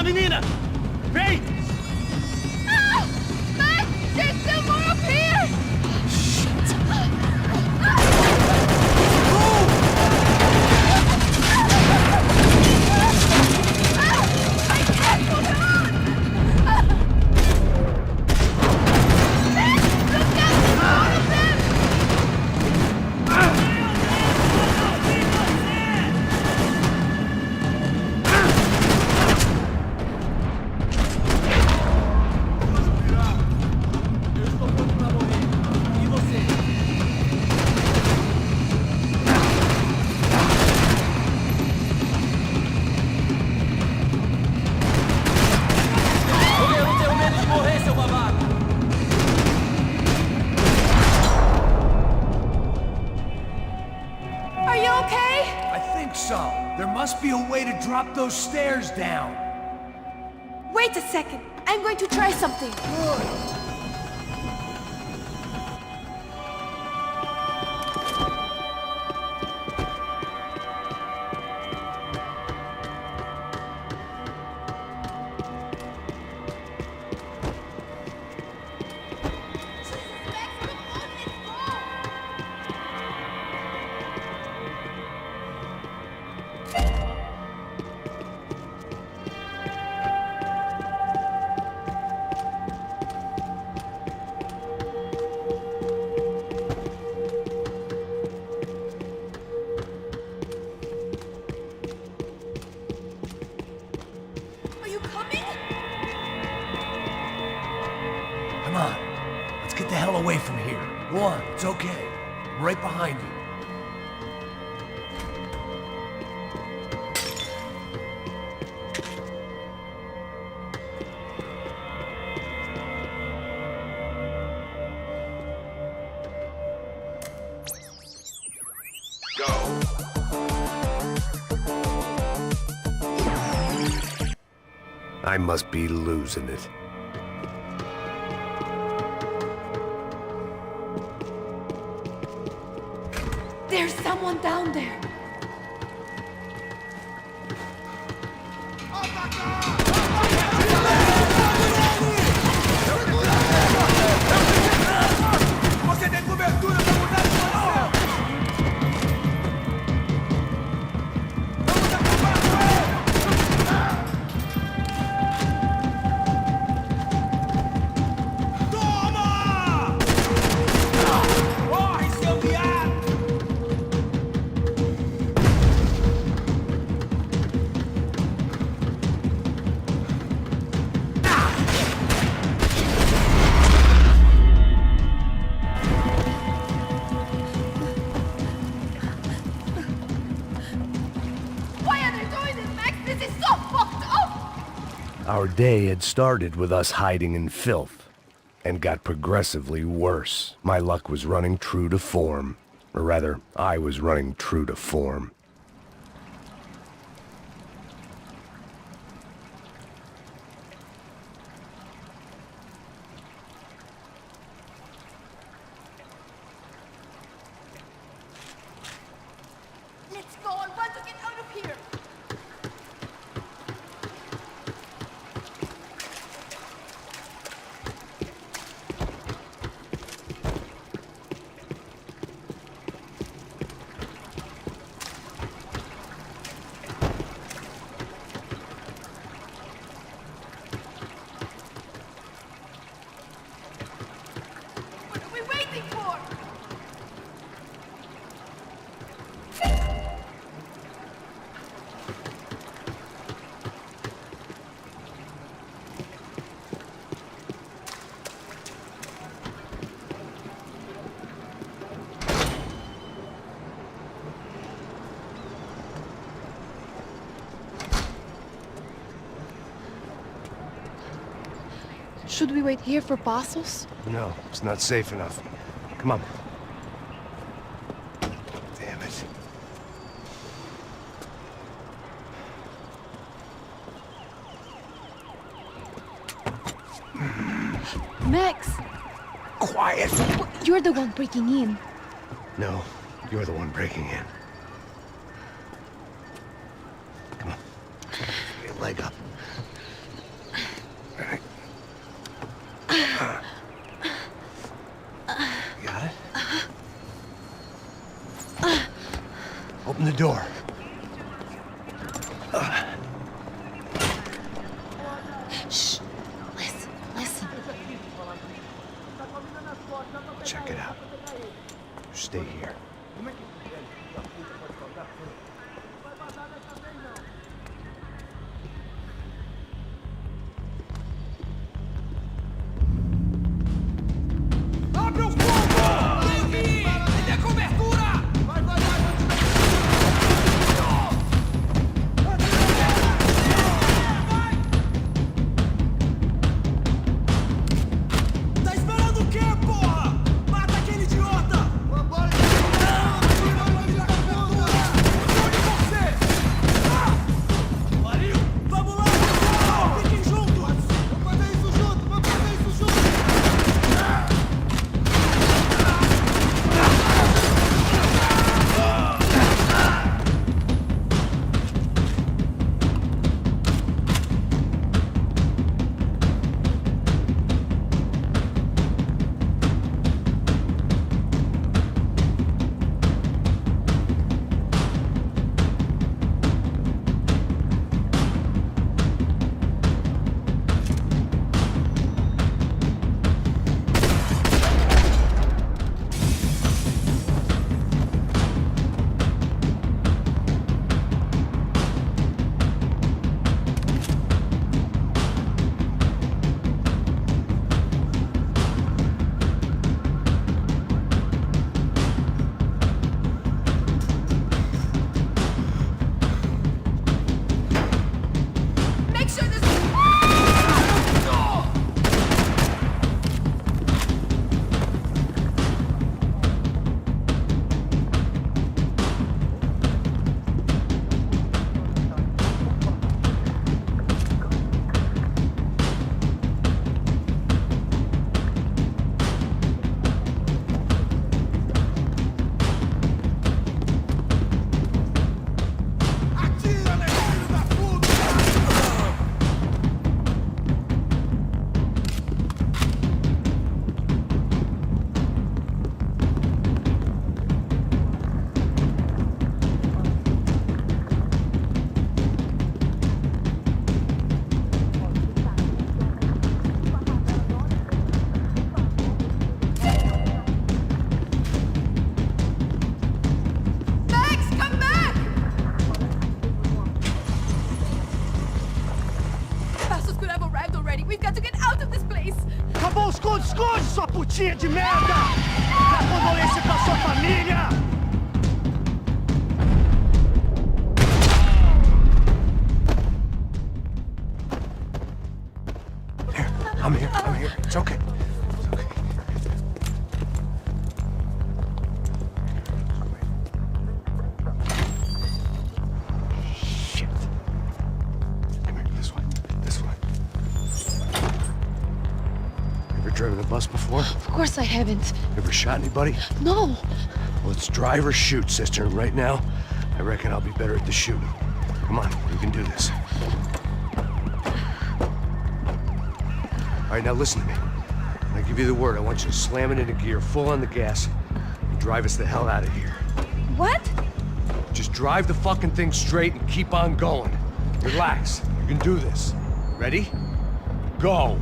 menina! Vem! Ah! Max, there's still more up here! Shit! I can't hold on! Max, look out! There's more of them! Are you okay? I think so. There must be a way to drop those stairs down. Wait a second. I'm going to try something. Good. Are you coming? Come on. Let's get the hell away from here. Go on. It's okay. I'm right behind you. Go. I must be losing it. There's someone down there. Você tem cobertura pra mudar de posição! Vamos acabar com ele! Toma! Corre, seu viado! Why are they doing this, Max? This is so fucked up! Our day had started with us hiding in filth, and got progressively worse. My luck was running true to form. Or rather, I was running true to form. Let's go. I want to get out of here. What are we waiting for? Should we wait here for Passos? No, it's not safe enough. Come on. Damn it. Max! Quiet! You're the one breaking in. No, you're the one breaking in. Come on. Get a leg up. All right. Got it? Open the door. Shh. Listen, listen. Check it out. Stay here. Abre o fogo! Dê cobertura! Vai, vai, vai! sua putinha de merda! Dá condolência pra sua família! I'm here. It's okay. It's okay. Shit. Come here, this way. Ever driven a bus before? Of course I haven't. Ever shot anybody? No. Well, it's drive or shoot, sister. And right now, I reckon I'll be better at the shooting. Come on, you can do this. All right, now listen to me. When I give you the word, I want you to slam it into gear, full on the gas, and drive us the hell out of here. What? Just drive the fucking thing straight and keep on going. Relax. You can do this. Ready? Go.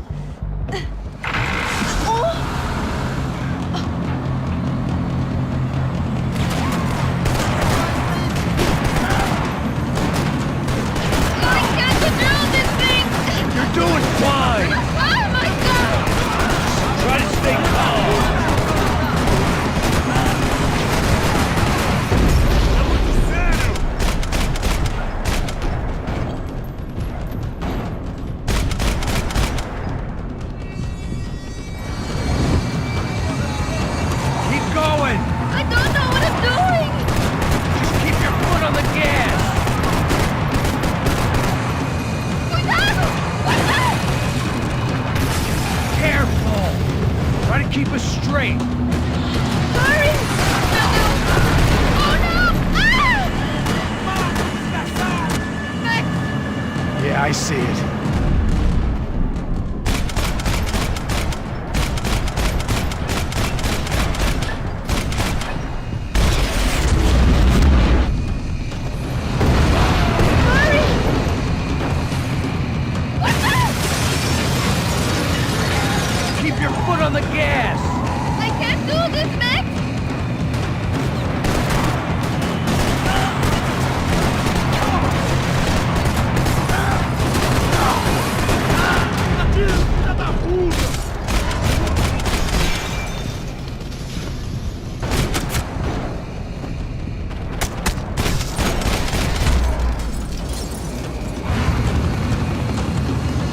You're doing fine! Oh my God! Try to stay calm! Keep going! I don't know what I'm doing! Just keep your foot on the gas! Cuidado! Cuidado! Careful! Try to keep us straight! Hurry! Oh no! Max! Yeah, I see it. Hurry! What's that? Keep your foot on the gas! I can't do this, Max!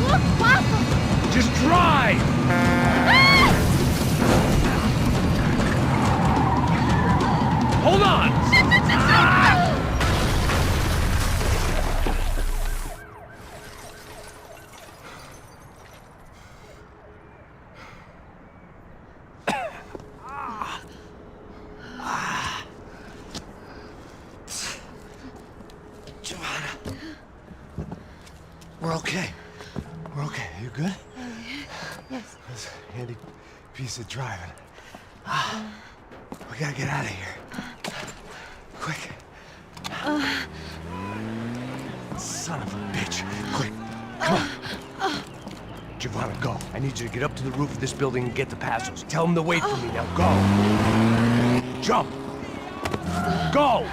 Look, Papa! Just drive! Hold on! Giovanna. We're okay. We're okay. You good? Yes. That's a handy piece of driving. We gotta get out of here. Quick. Son of a bitch. Quick. Come on. Giovanna, go. I need you to get up to the roof of this building and get the Passos. Tell them to wait for me. Now go. Jump. Go.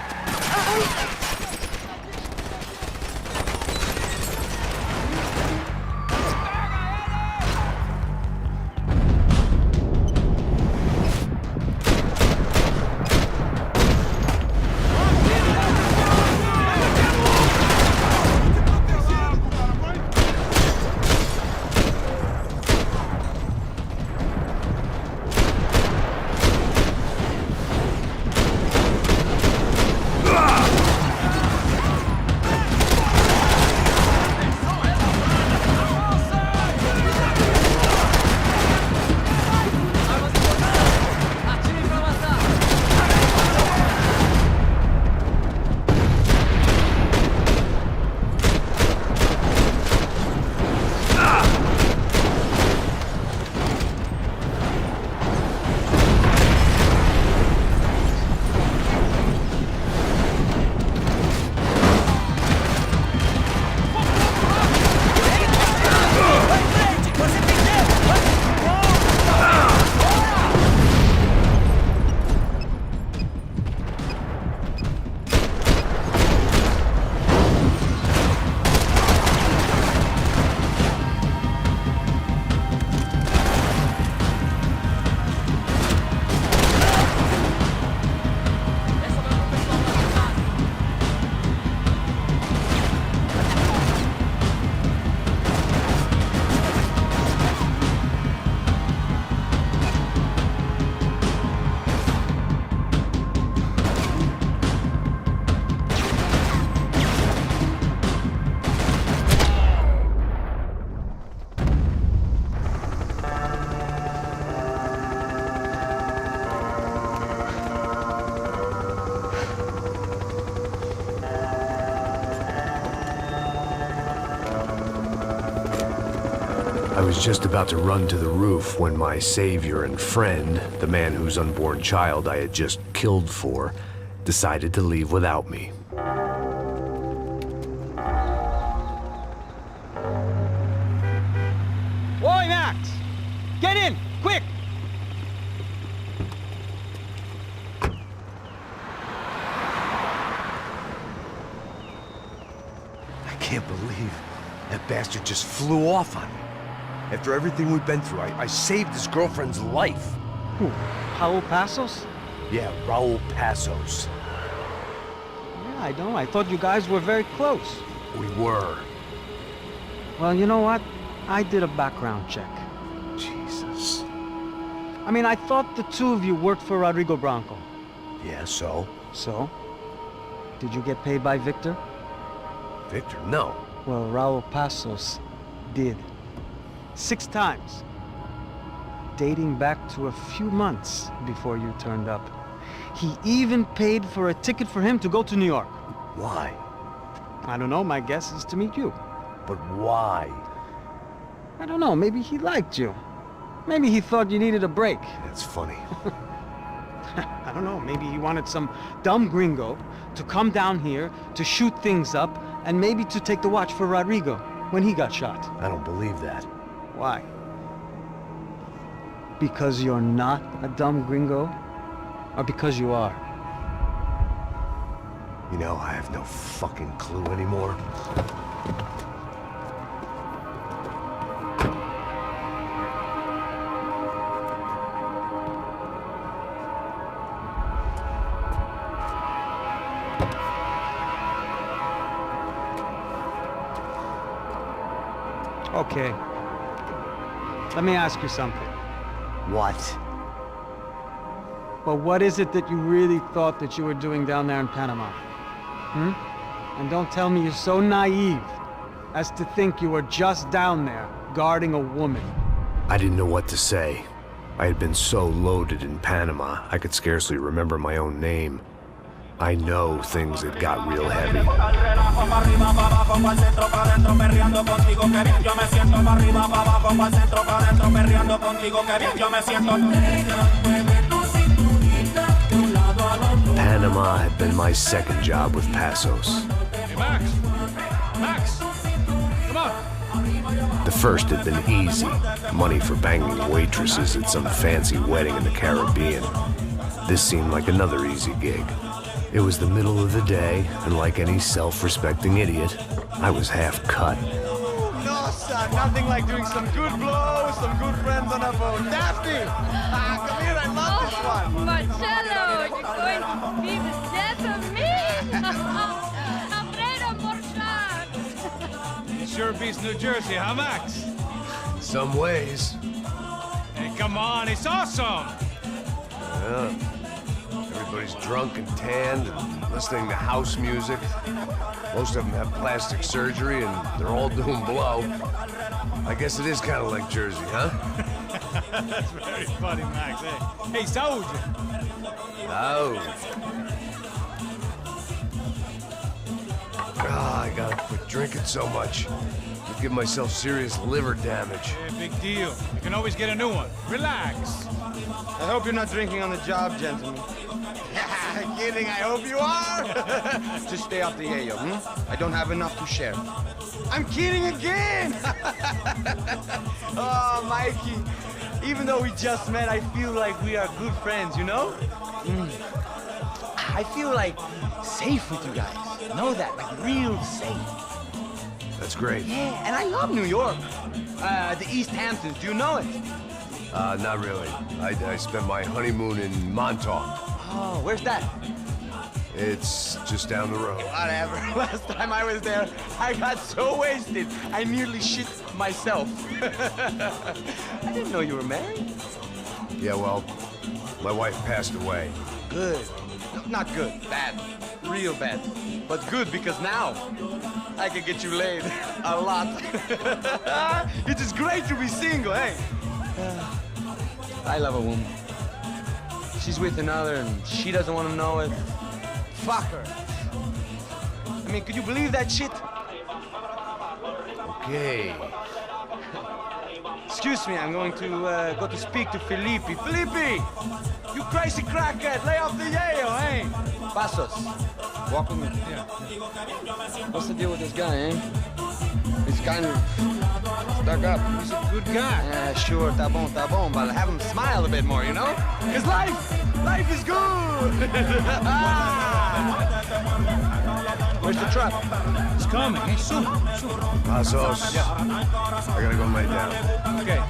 I was just about to run to the roof when my savior and friend, the man whose unborn child I had just killed for, decided to leave without me. Oi, Max! Get in! Quick! I can't believe that bastard just flew off on me. After everything we've been through, I saved his girlfriend's life. Who? Raul Passos? Yeah, Raul Passos. Yeah, I know. I thought you guys were very close. We were. Well, you know what? I did a background check. Jesus. I mean, I thought the two of you worked for Rodrigo Branco. Yeah, so? So? Did you get paid by Victor? Victor, no. Well, Raul Passos did. 6 times. Dating back to a few months before you turned up. He even paid for a ticket for him to go to New York. Why? I don't know, my guess is to meet you. But why? I don't know, maybe he liked you. Maybe he thought you needed a break. That's funny. I don't know, maybe he wanted some dumb gringo to come down here to shoot things up and maybe to take the watch for Rodrigo when he got shot. I don't believe that. Why? Because you're not a dumb gringo? Or because you are? You know, I have no fucking clue anymore. Okay. Let me ask you something. What? But what is it that you really thought that you were doing down there in Panama? And don't tell me you're so naive as to think you were just down there guarding a woman. I didn't know what to say. I had been so loaded in Panama, I could scarcely remember my own name. I know things had got real heavy. Panama had been my second job with Passos. Hey, Max! Max! Come on! The first had been easy. Money for banging waitresses at some fancy wedding in the Caribbean. This seemed like another easy gig. It was the middle of the day, and like any self-respecting idiot, I was half cut. No, son, nothing like doing some good blows, some good friends on a boat. Daphne! Come here, I love this one. Marcello, you're going to be the death of me? Alfredo Morchan! Sure beats New Jersey, huh, Max? In some ways. Hey, come on, it's awesome! Yeah. Everybody's drunk and tanned and listening to house music. Most of them have plastic surgery and they're all doing blow. I guess it is kind of like Jersey, huh? That's very funny, Max. Hey, Saúde! Oh. I gotta quit drinking so much. I'll give myself serious liver damage. Yeah, big deal. You can always get a new one. Relax. I hope you're not drinking on the job, gentlemen. Kidding, I hope you are. Just stay off the yayo, I don't have enough to share. I'm kidding again. Oh, Mikey, even though we just met, I feel like we are good friends, you know? I feel like safe with you guys. Know that, like real safe. That's great. Yeah, and I love New York. The East Hamptons, do you know it? Not really. I spent my honeymoon in Montauk. Oh, where's that? It's just down the road. Whatever. Last time I was there, I got so wasted, I nearly shit myself. I didn't know you were married. Yeah, well, my wife passed away. Good. No, not good. Bad. Real bad. But good because now I can get you laid a lot. It is great to be single, hey? I love a woman. She's with another and she doesn't want to know it. Fuck her. I mean, could you believe that shit? Okay. Excuse me, I'm going to go to speak to Felipe. Felipe! You crazy crackhead! Lay off the yayo, eh? Passos, walk with me. Yeah. What's the deal with this guy, eh? He's kind of stuck up. He's a good guy. Yeah, sure, tá bom, but have him smile a bit more, you know? Because life is good! Where's the truck? It's coming, eh? Soon. Passos. Yeah. I gotta go lay down. Okay.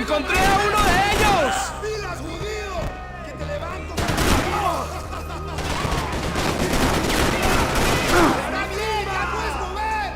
¡Encontré a uno de ellos! ¡Pilas, judío! ¡Que te levanto! ¡Está bien! ¡Ya puedes mover!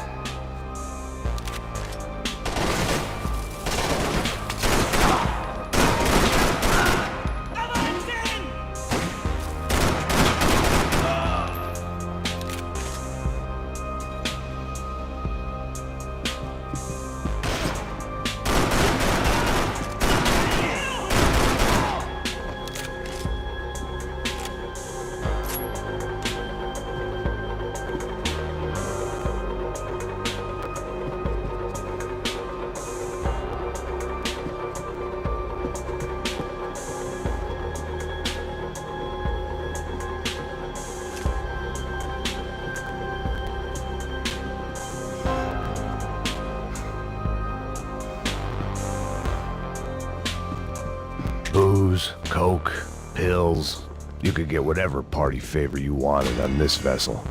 Booze, coke, pills. You could get whatever party favor you wanted on this vessel.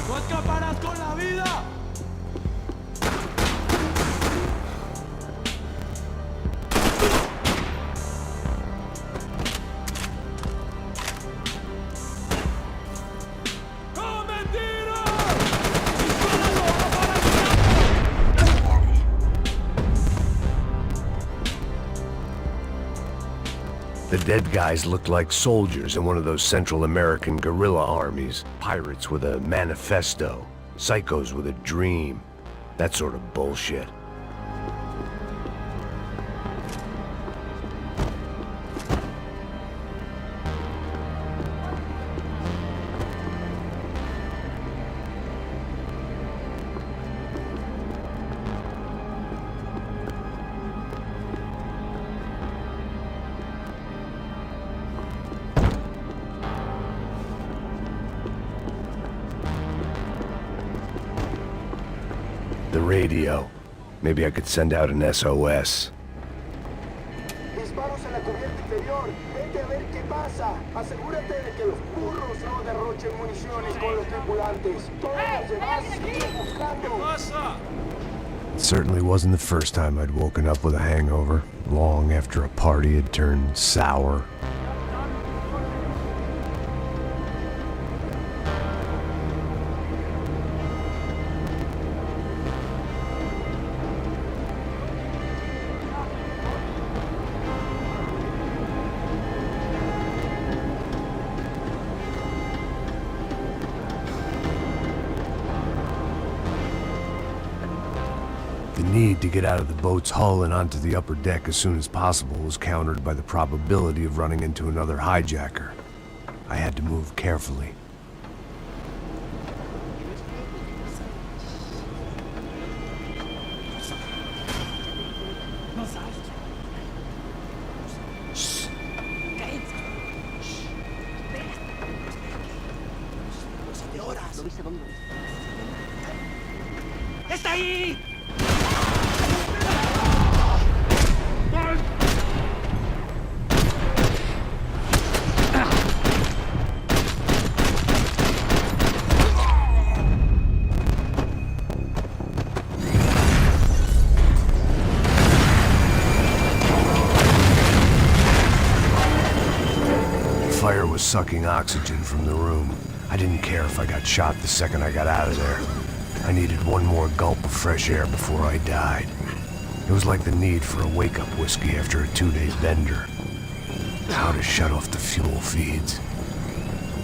¡No escaparás con la vida! The dead guys looked like soldiers in one of those Central American guerrilla armies. Pirates with a manifesto. Psychos with a dream. That sort of bullshit. The radio. Maybe I could send out an SOS. Disparos en la cubierta interior. Vete a ver qué pasa. Asegúrate de que los burros no derrochen municiones con los tripulantes. Todos los demás siguen buscando. It certainly wasn't the first time I'd woken up with a hangover, long after a party had turned sour. The need to get out of the boat's hull and onto the upper deck as soon as possible was countered by the probability of running into another hijacker. I had to move carefully. ¡Está ahí! The fire was sucking oxygen from the room. I didn't care if I got shot the second I got out of there. I needed one more gulp of fresh air before I died. It was like the need for a wake-up whiskey after a 2-day bender. How to shut off the fuel feeds.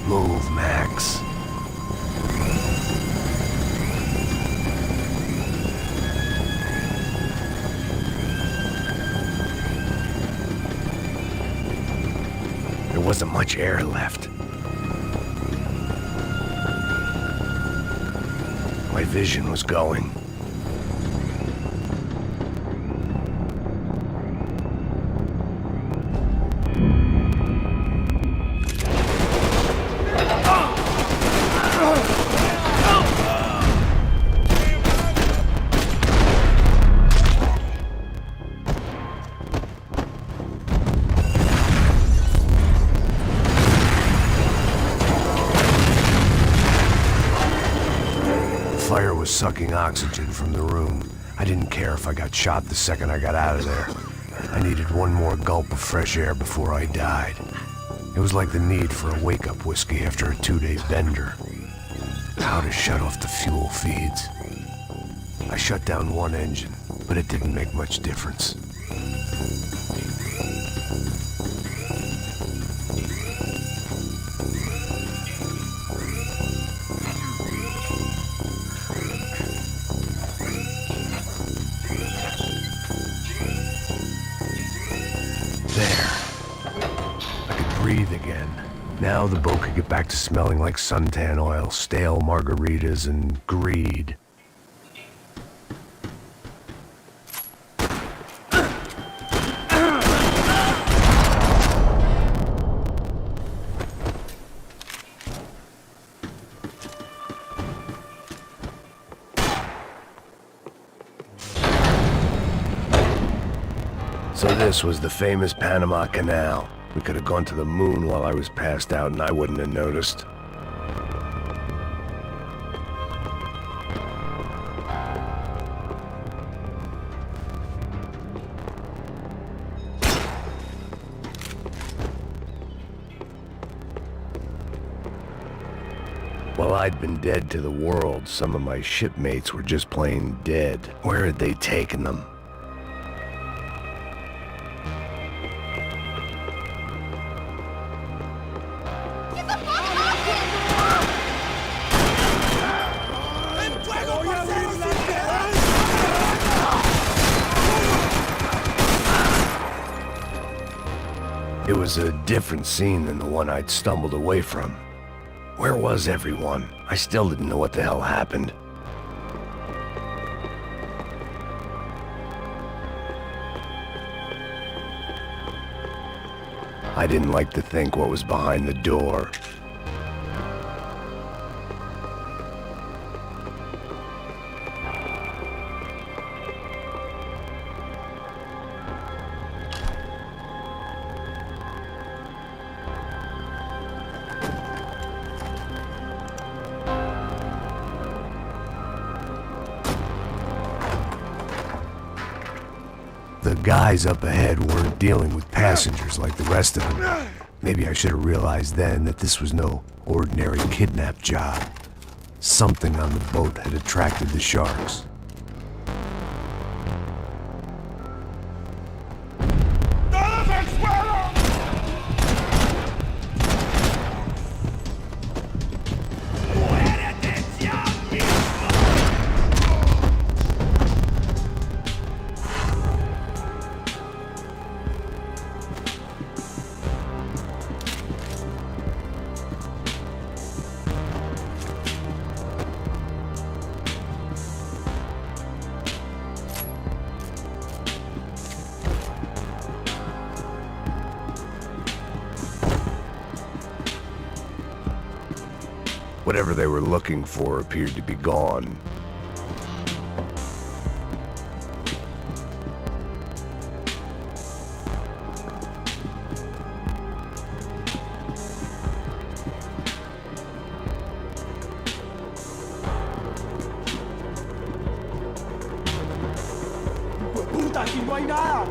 Move, Max. There wasn't much air left. My vision was going. fire was sucking oxygen from the room. I didn't care if I got shot the second I got out of there. I needed one more gulp of fresh air before I died. It was like the need for a wake-up whiskey after a 2-day bender. How to shut off the fuel feeds. I shut down one engine, but it didn't make much difference. Breathe again. Now the boat could get back to smelling like suntan oil, stale margaritas, and greed. So this was the famous Panama Canal. We could have gone to the moon while I was passed out and I wouldn't have noticed. While I'd been dead to the world, some of my shipmates were just plain dead. Where had they taken them? It was a different scene than the one I'd stumbled away from. Where was everyone? I still didn't know what the hell happened. I didn't like to think what was behind the door. The guys up ahead weren't dealing with passengers like the rest of them. Maybe I should have realized then that this was no ordinary kidnap job. Something on the boat had attracted the sharks. Whatever they were looking for appeared to be gone. Puta, aquí no hay nada.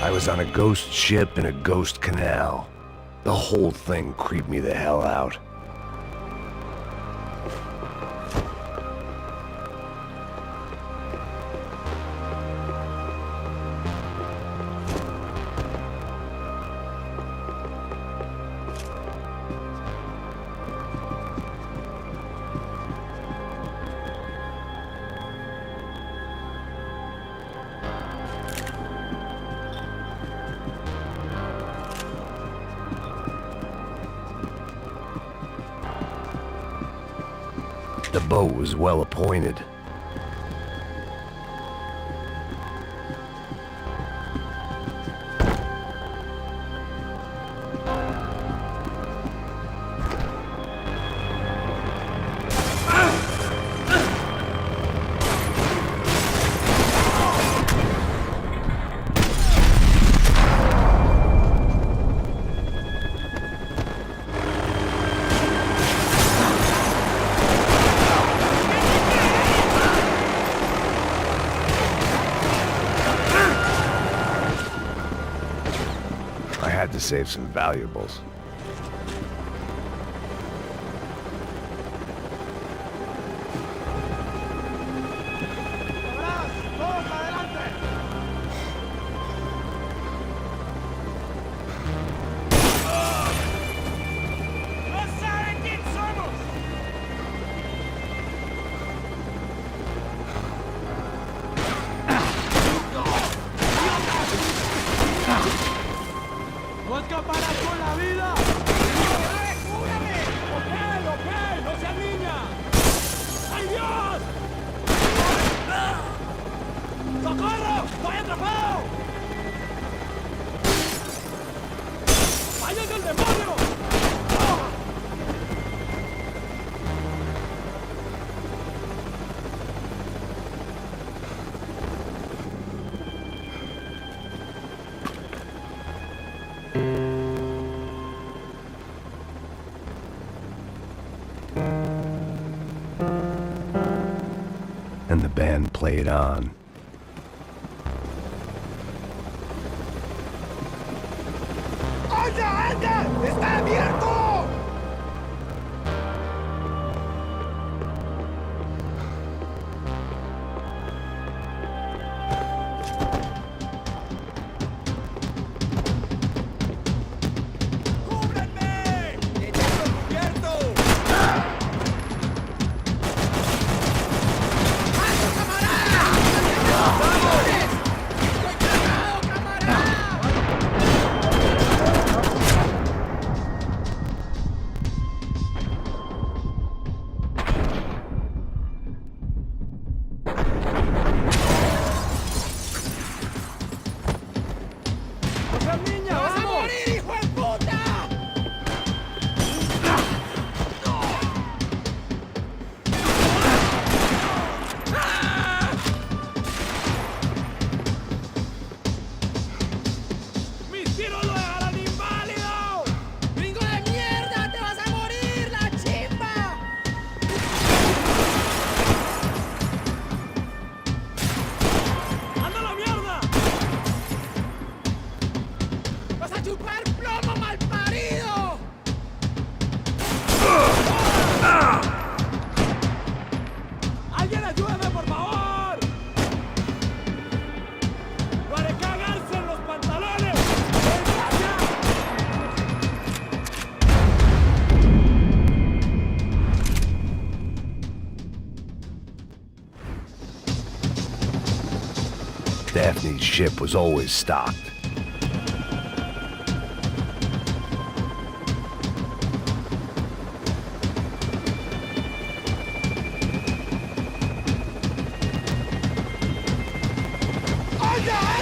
I was on a ghost ship in a ghost canal. The whole thing creeped me the hell out. The boat was well appointed. I had to save some valuables. And the band played on. ¡Anda, anda! ¡Está abierto! Daphne's ship was always stocked. ¡Alto!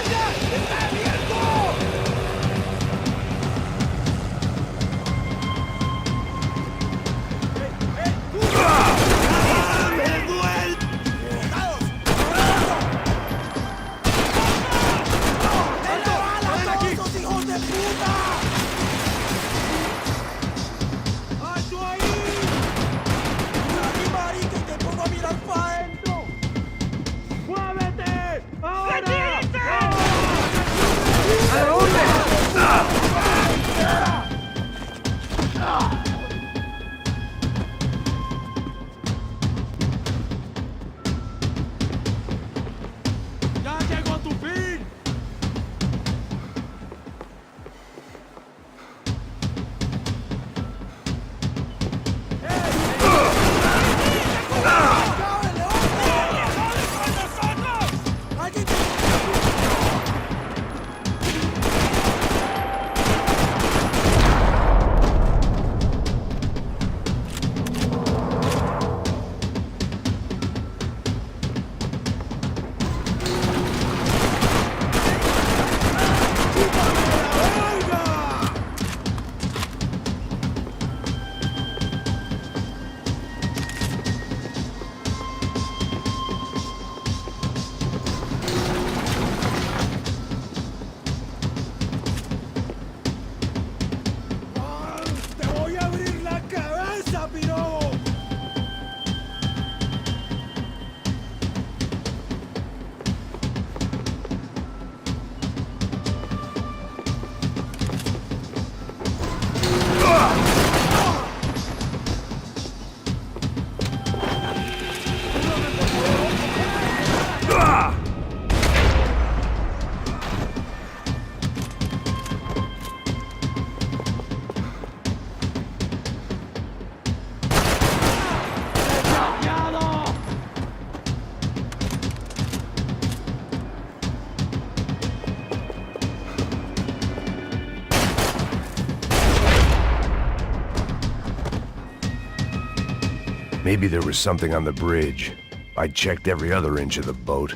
Maybe there was something on the bridge. I checked every other inch of the boat.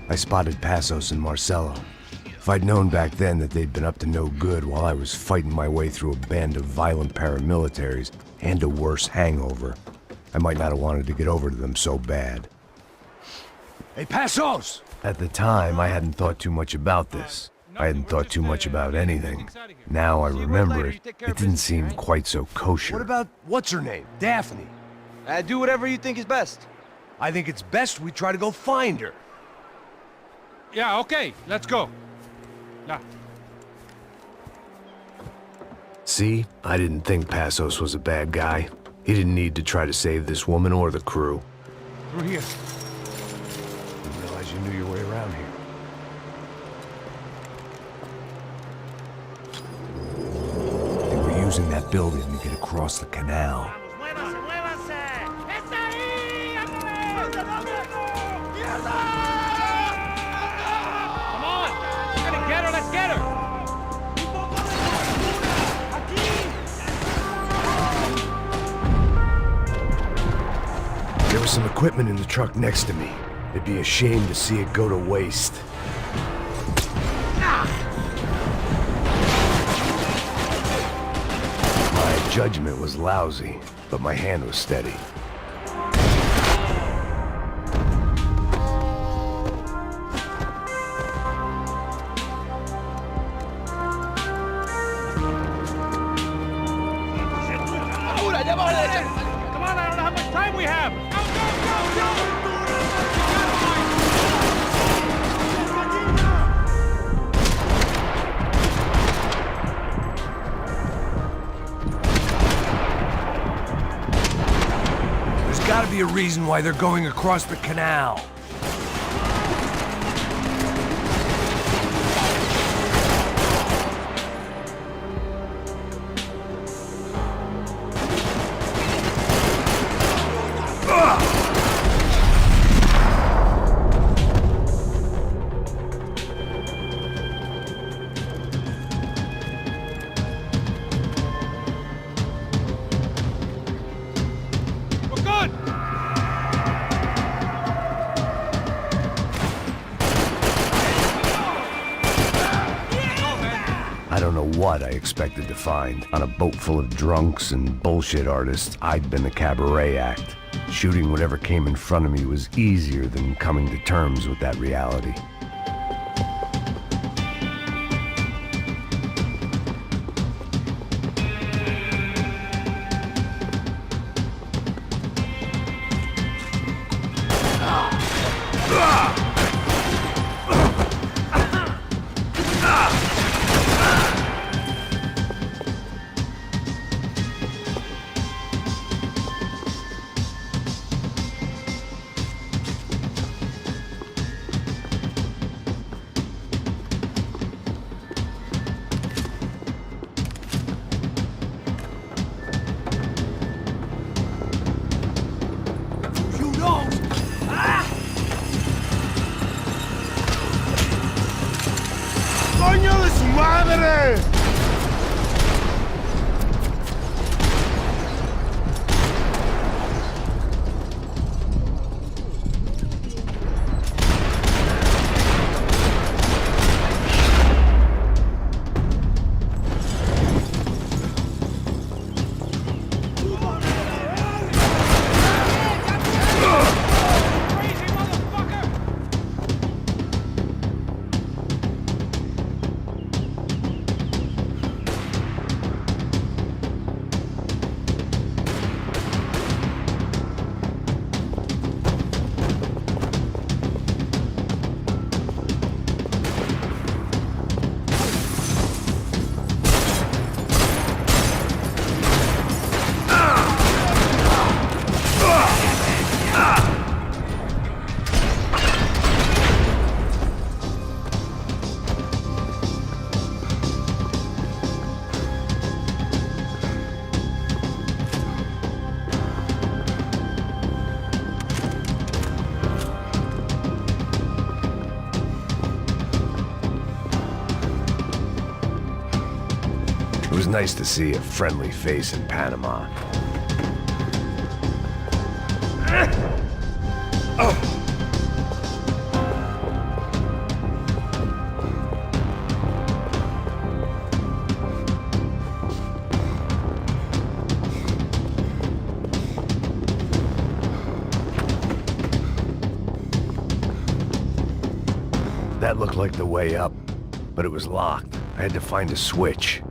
I spotted Passos and Marcelo. If I'd known back then that they'd been up to no good while I was fighting my way through a band of violent paramilitaries and a worse hangover, I might not have wanted to get over to them so bad. Hey, Passos! At the time, I hadn't thought too much about this. I hadn't thought too much about anything. Now I remember it, it didn't seem quite so kosher. What about, what's her name? Daphne? Do whatever you think is best. I think it's best we try to go find her. Yeah, okay, let's go. Nah. See? I didn't think Passos was a bad guy. He didn't need to try to save this woman or the crew. Through here. Didn't realize you knew your way around here. They were using that building to get across the canal. Come on! We're gonna get her, let's get her! There was some equipment in the truck next to me. It'd be a shame to see it go to waste. My judgment was lousy, but my hand was steady. Come on, I don't know how much time we have! There's gotta be a reason why they're going across the canal. We're good! I don't know what I expected to find. On a boat full of drunks and bullshit artists, I'd been the cabaret act. Shooting whatever came in front of me was easier than coming to terms with that reality. It was nice to see a friendly face in Panama. That looked like the way up, but it was locked. I had to find a switch.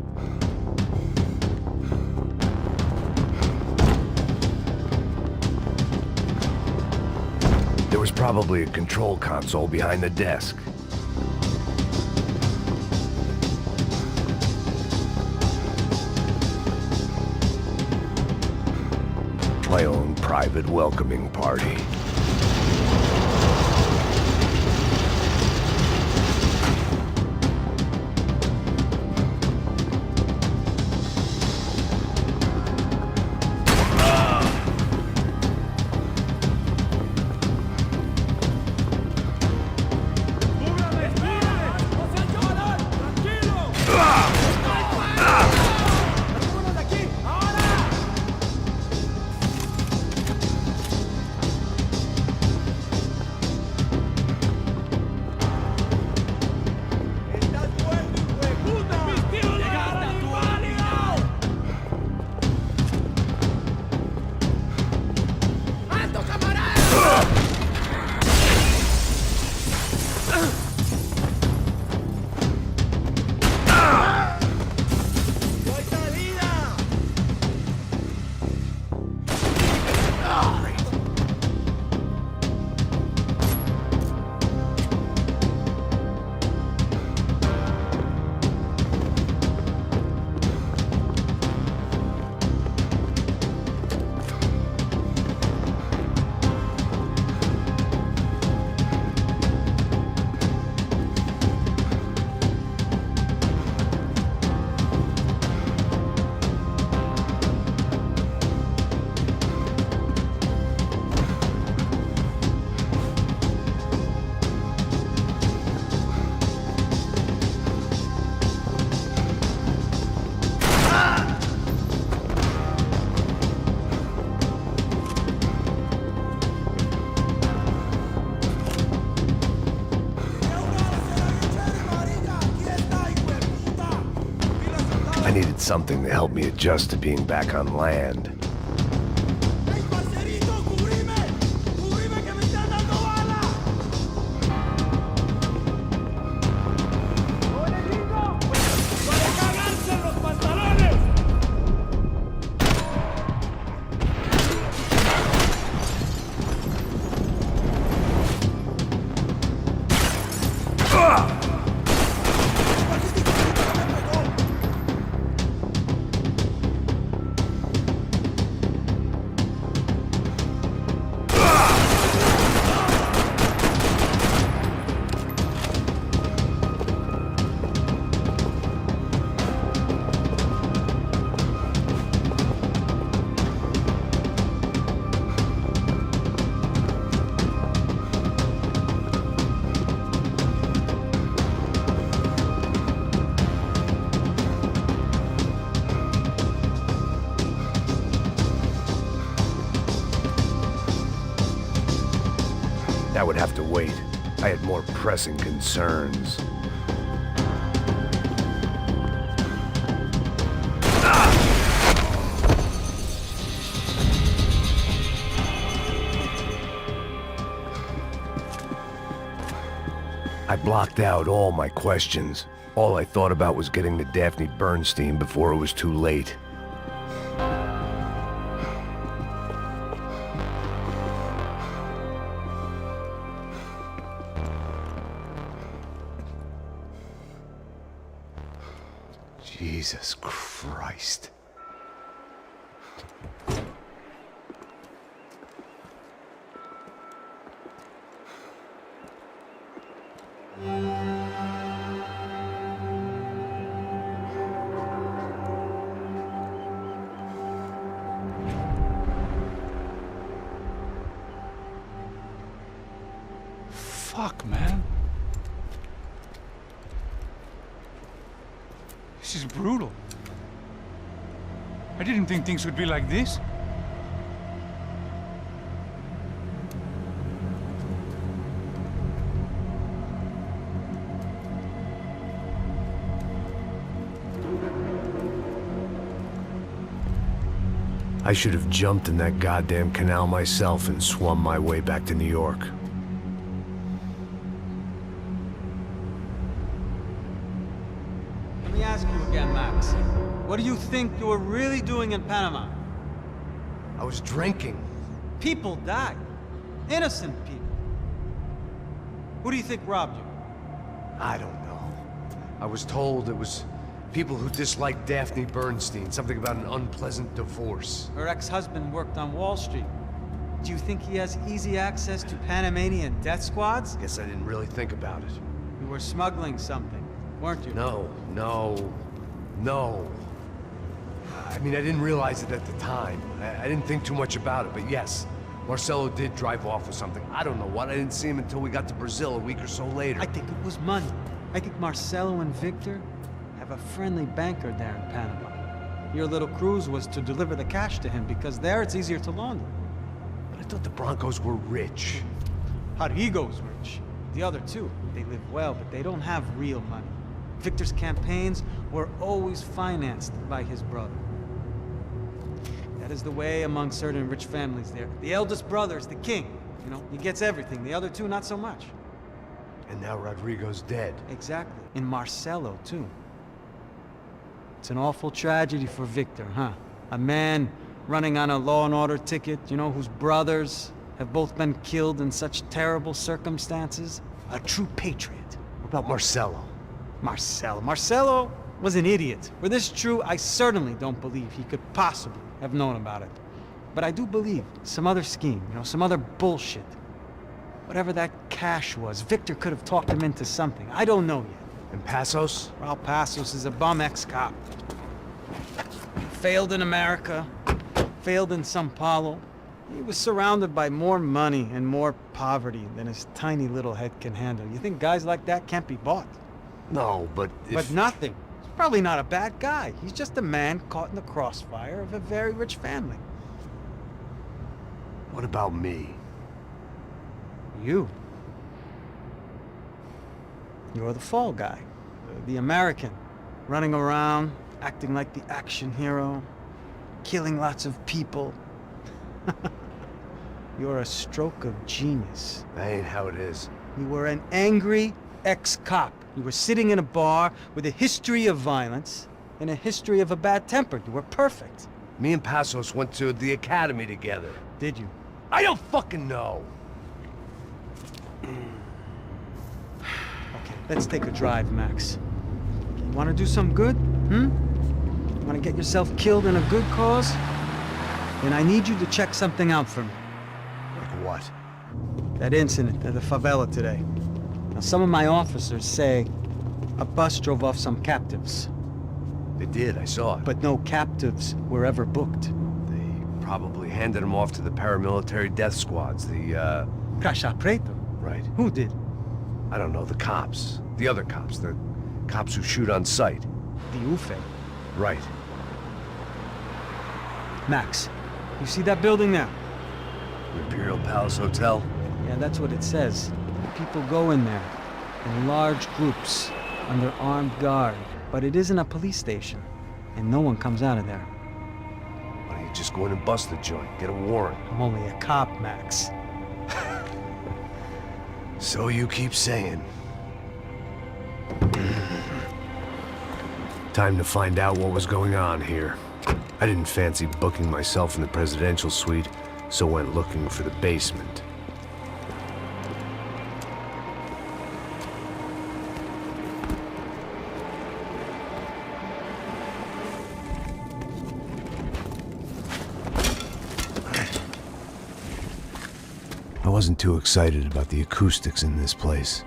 There was probably a control console behind the desk. My own private welcoming party. I needed something to help me adjust to being back on land. That would have to wait. I had more pressing concerns. I blocked out all my questions. All I thought about was getting to Daphne Bernstein before it was too late. Jesus Christ. Fuck, man. This is brutal. I didn't think things would be like this. I should have jumped in that goddamn canal myself and swum my way back to New York. Let me ask you again, Max. What do you think you were really doing in Panama? I was drinking. People died. Innocent people. Who do you think robbed you? I don't know. I was told it was people who disliked Daphne Bernstein, something about an unpleasant divorce. Her ex-husband worked on Wall Street. Do you think he has easy access to Panamanian death squads? Guess I didn't really think about it. You were smuggling something, weren't you? No. I mean, I didn't realize it at the time. I didn't think too much about it, but yes, Marcelo did drive off with something. I don't know what. I didn't see him until we got to Brazil a week or so later. I think it was money. I think Marcelo and Victor have a friendly banker there in Panama. Your little cruise was to deliver the cash to him because there it's easier to launder. But I thought the Broncos were rich. Rodrigo's rich. The other two, they live well, but they don't have real money. Victor's campaigns were always financed by his brother. That is the way among certain rich families there. The eldest brother is the king. You know, he gets everything. The other two, not so much. And now Rodrigo's dead. Exactly. And Marcelo, too. It's an awful tragedy for Victor, huh? A man running on a law and order ticket, you know, whose brothers have both been killed in such terrible circumstances. A true patriot. What about Marcelo? Marcelo was an idiot. Were this true, I certainly don't believe he could possibly have known about it. But I do believe some other scheme, you know, some other bullshit. Whatever that cash was, Victor could have talked him into something. I don't know yet. And Passos? Raul Passos is a bum ex-cop. Failed in America, failed in Sao Paulo. He was surrounded by more money and more poverty than his tiny little head can handle. You think guys like that can't be bought? No, but But nothing. He's probably not a bad guy. He's just a man caught in the crossfire of a very rich family. What about me? You. You're the fall guy. The American. Running around, acting like the action hero. Killing lots of people. You're a stroke of genius. That ain't how it is. You were an angry ex-cop. You were sitting in a bar with a history of violence and a history of a bad temper. You were perfect. Me and Passos went to the academy together. Did you? I don't fucking know. Okay, let's take a drive, Max. You want to do some good? Want to get yourself killed in a good cause? Then I need you to check something out for me. Like what? That incident at the favela today. Now, some of my officers say a bus drove off some captives. They did, I saw it. But no captives were ever booked. They probably handed them off to the paramilitary death squads, the, Caixa Preta? Right. Who did? I don't know, the cops. The other cops, the cops who shoot on sight. The UFE. Right. Max, you see that building there? The Imperial Palace Hotel? Yeah, that's what it says. People go in there, in large groups, under armed guard. But it isn't a police station, and no one comes out of there. Why don't you just go in and bust the joint, get a warrant? I'm only a cop, Max. So you keep saying. Time to find out what was going on here. I didn't fancy booking myself in the presidential suite, so went looking for the basement. I wasn't too excited about the acoustics in this place.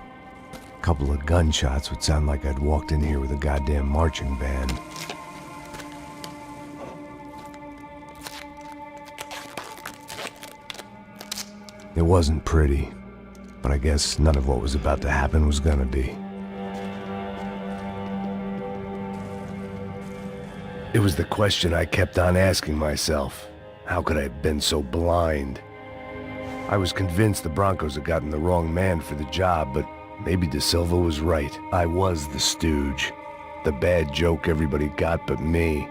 A couple of gunshots would sound like I'd walked in here with a goddamn marching band. It wasn't pretty, but I guess none of what was about to happen was gonna be. It was the question I kept on asking myself. How could I have been so blind? I was convinced the Broncos had gotten the wrong man for the job, but maybe De Silva was right. I was the stooge. The bad joke everybody got but me.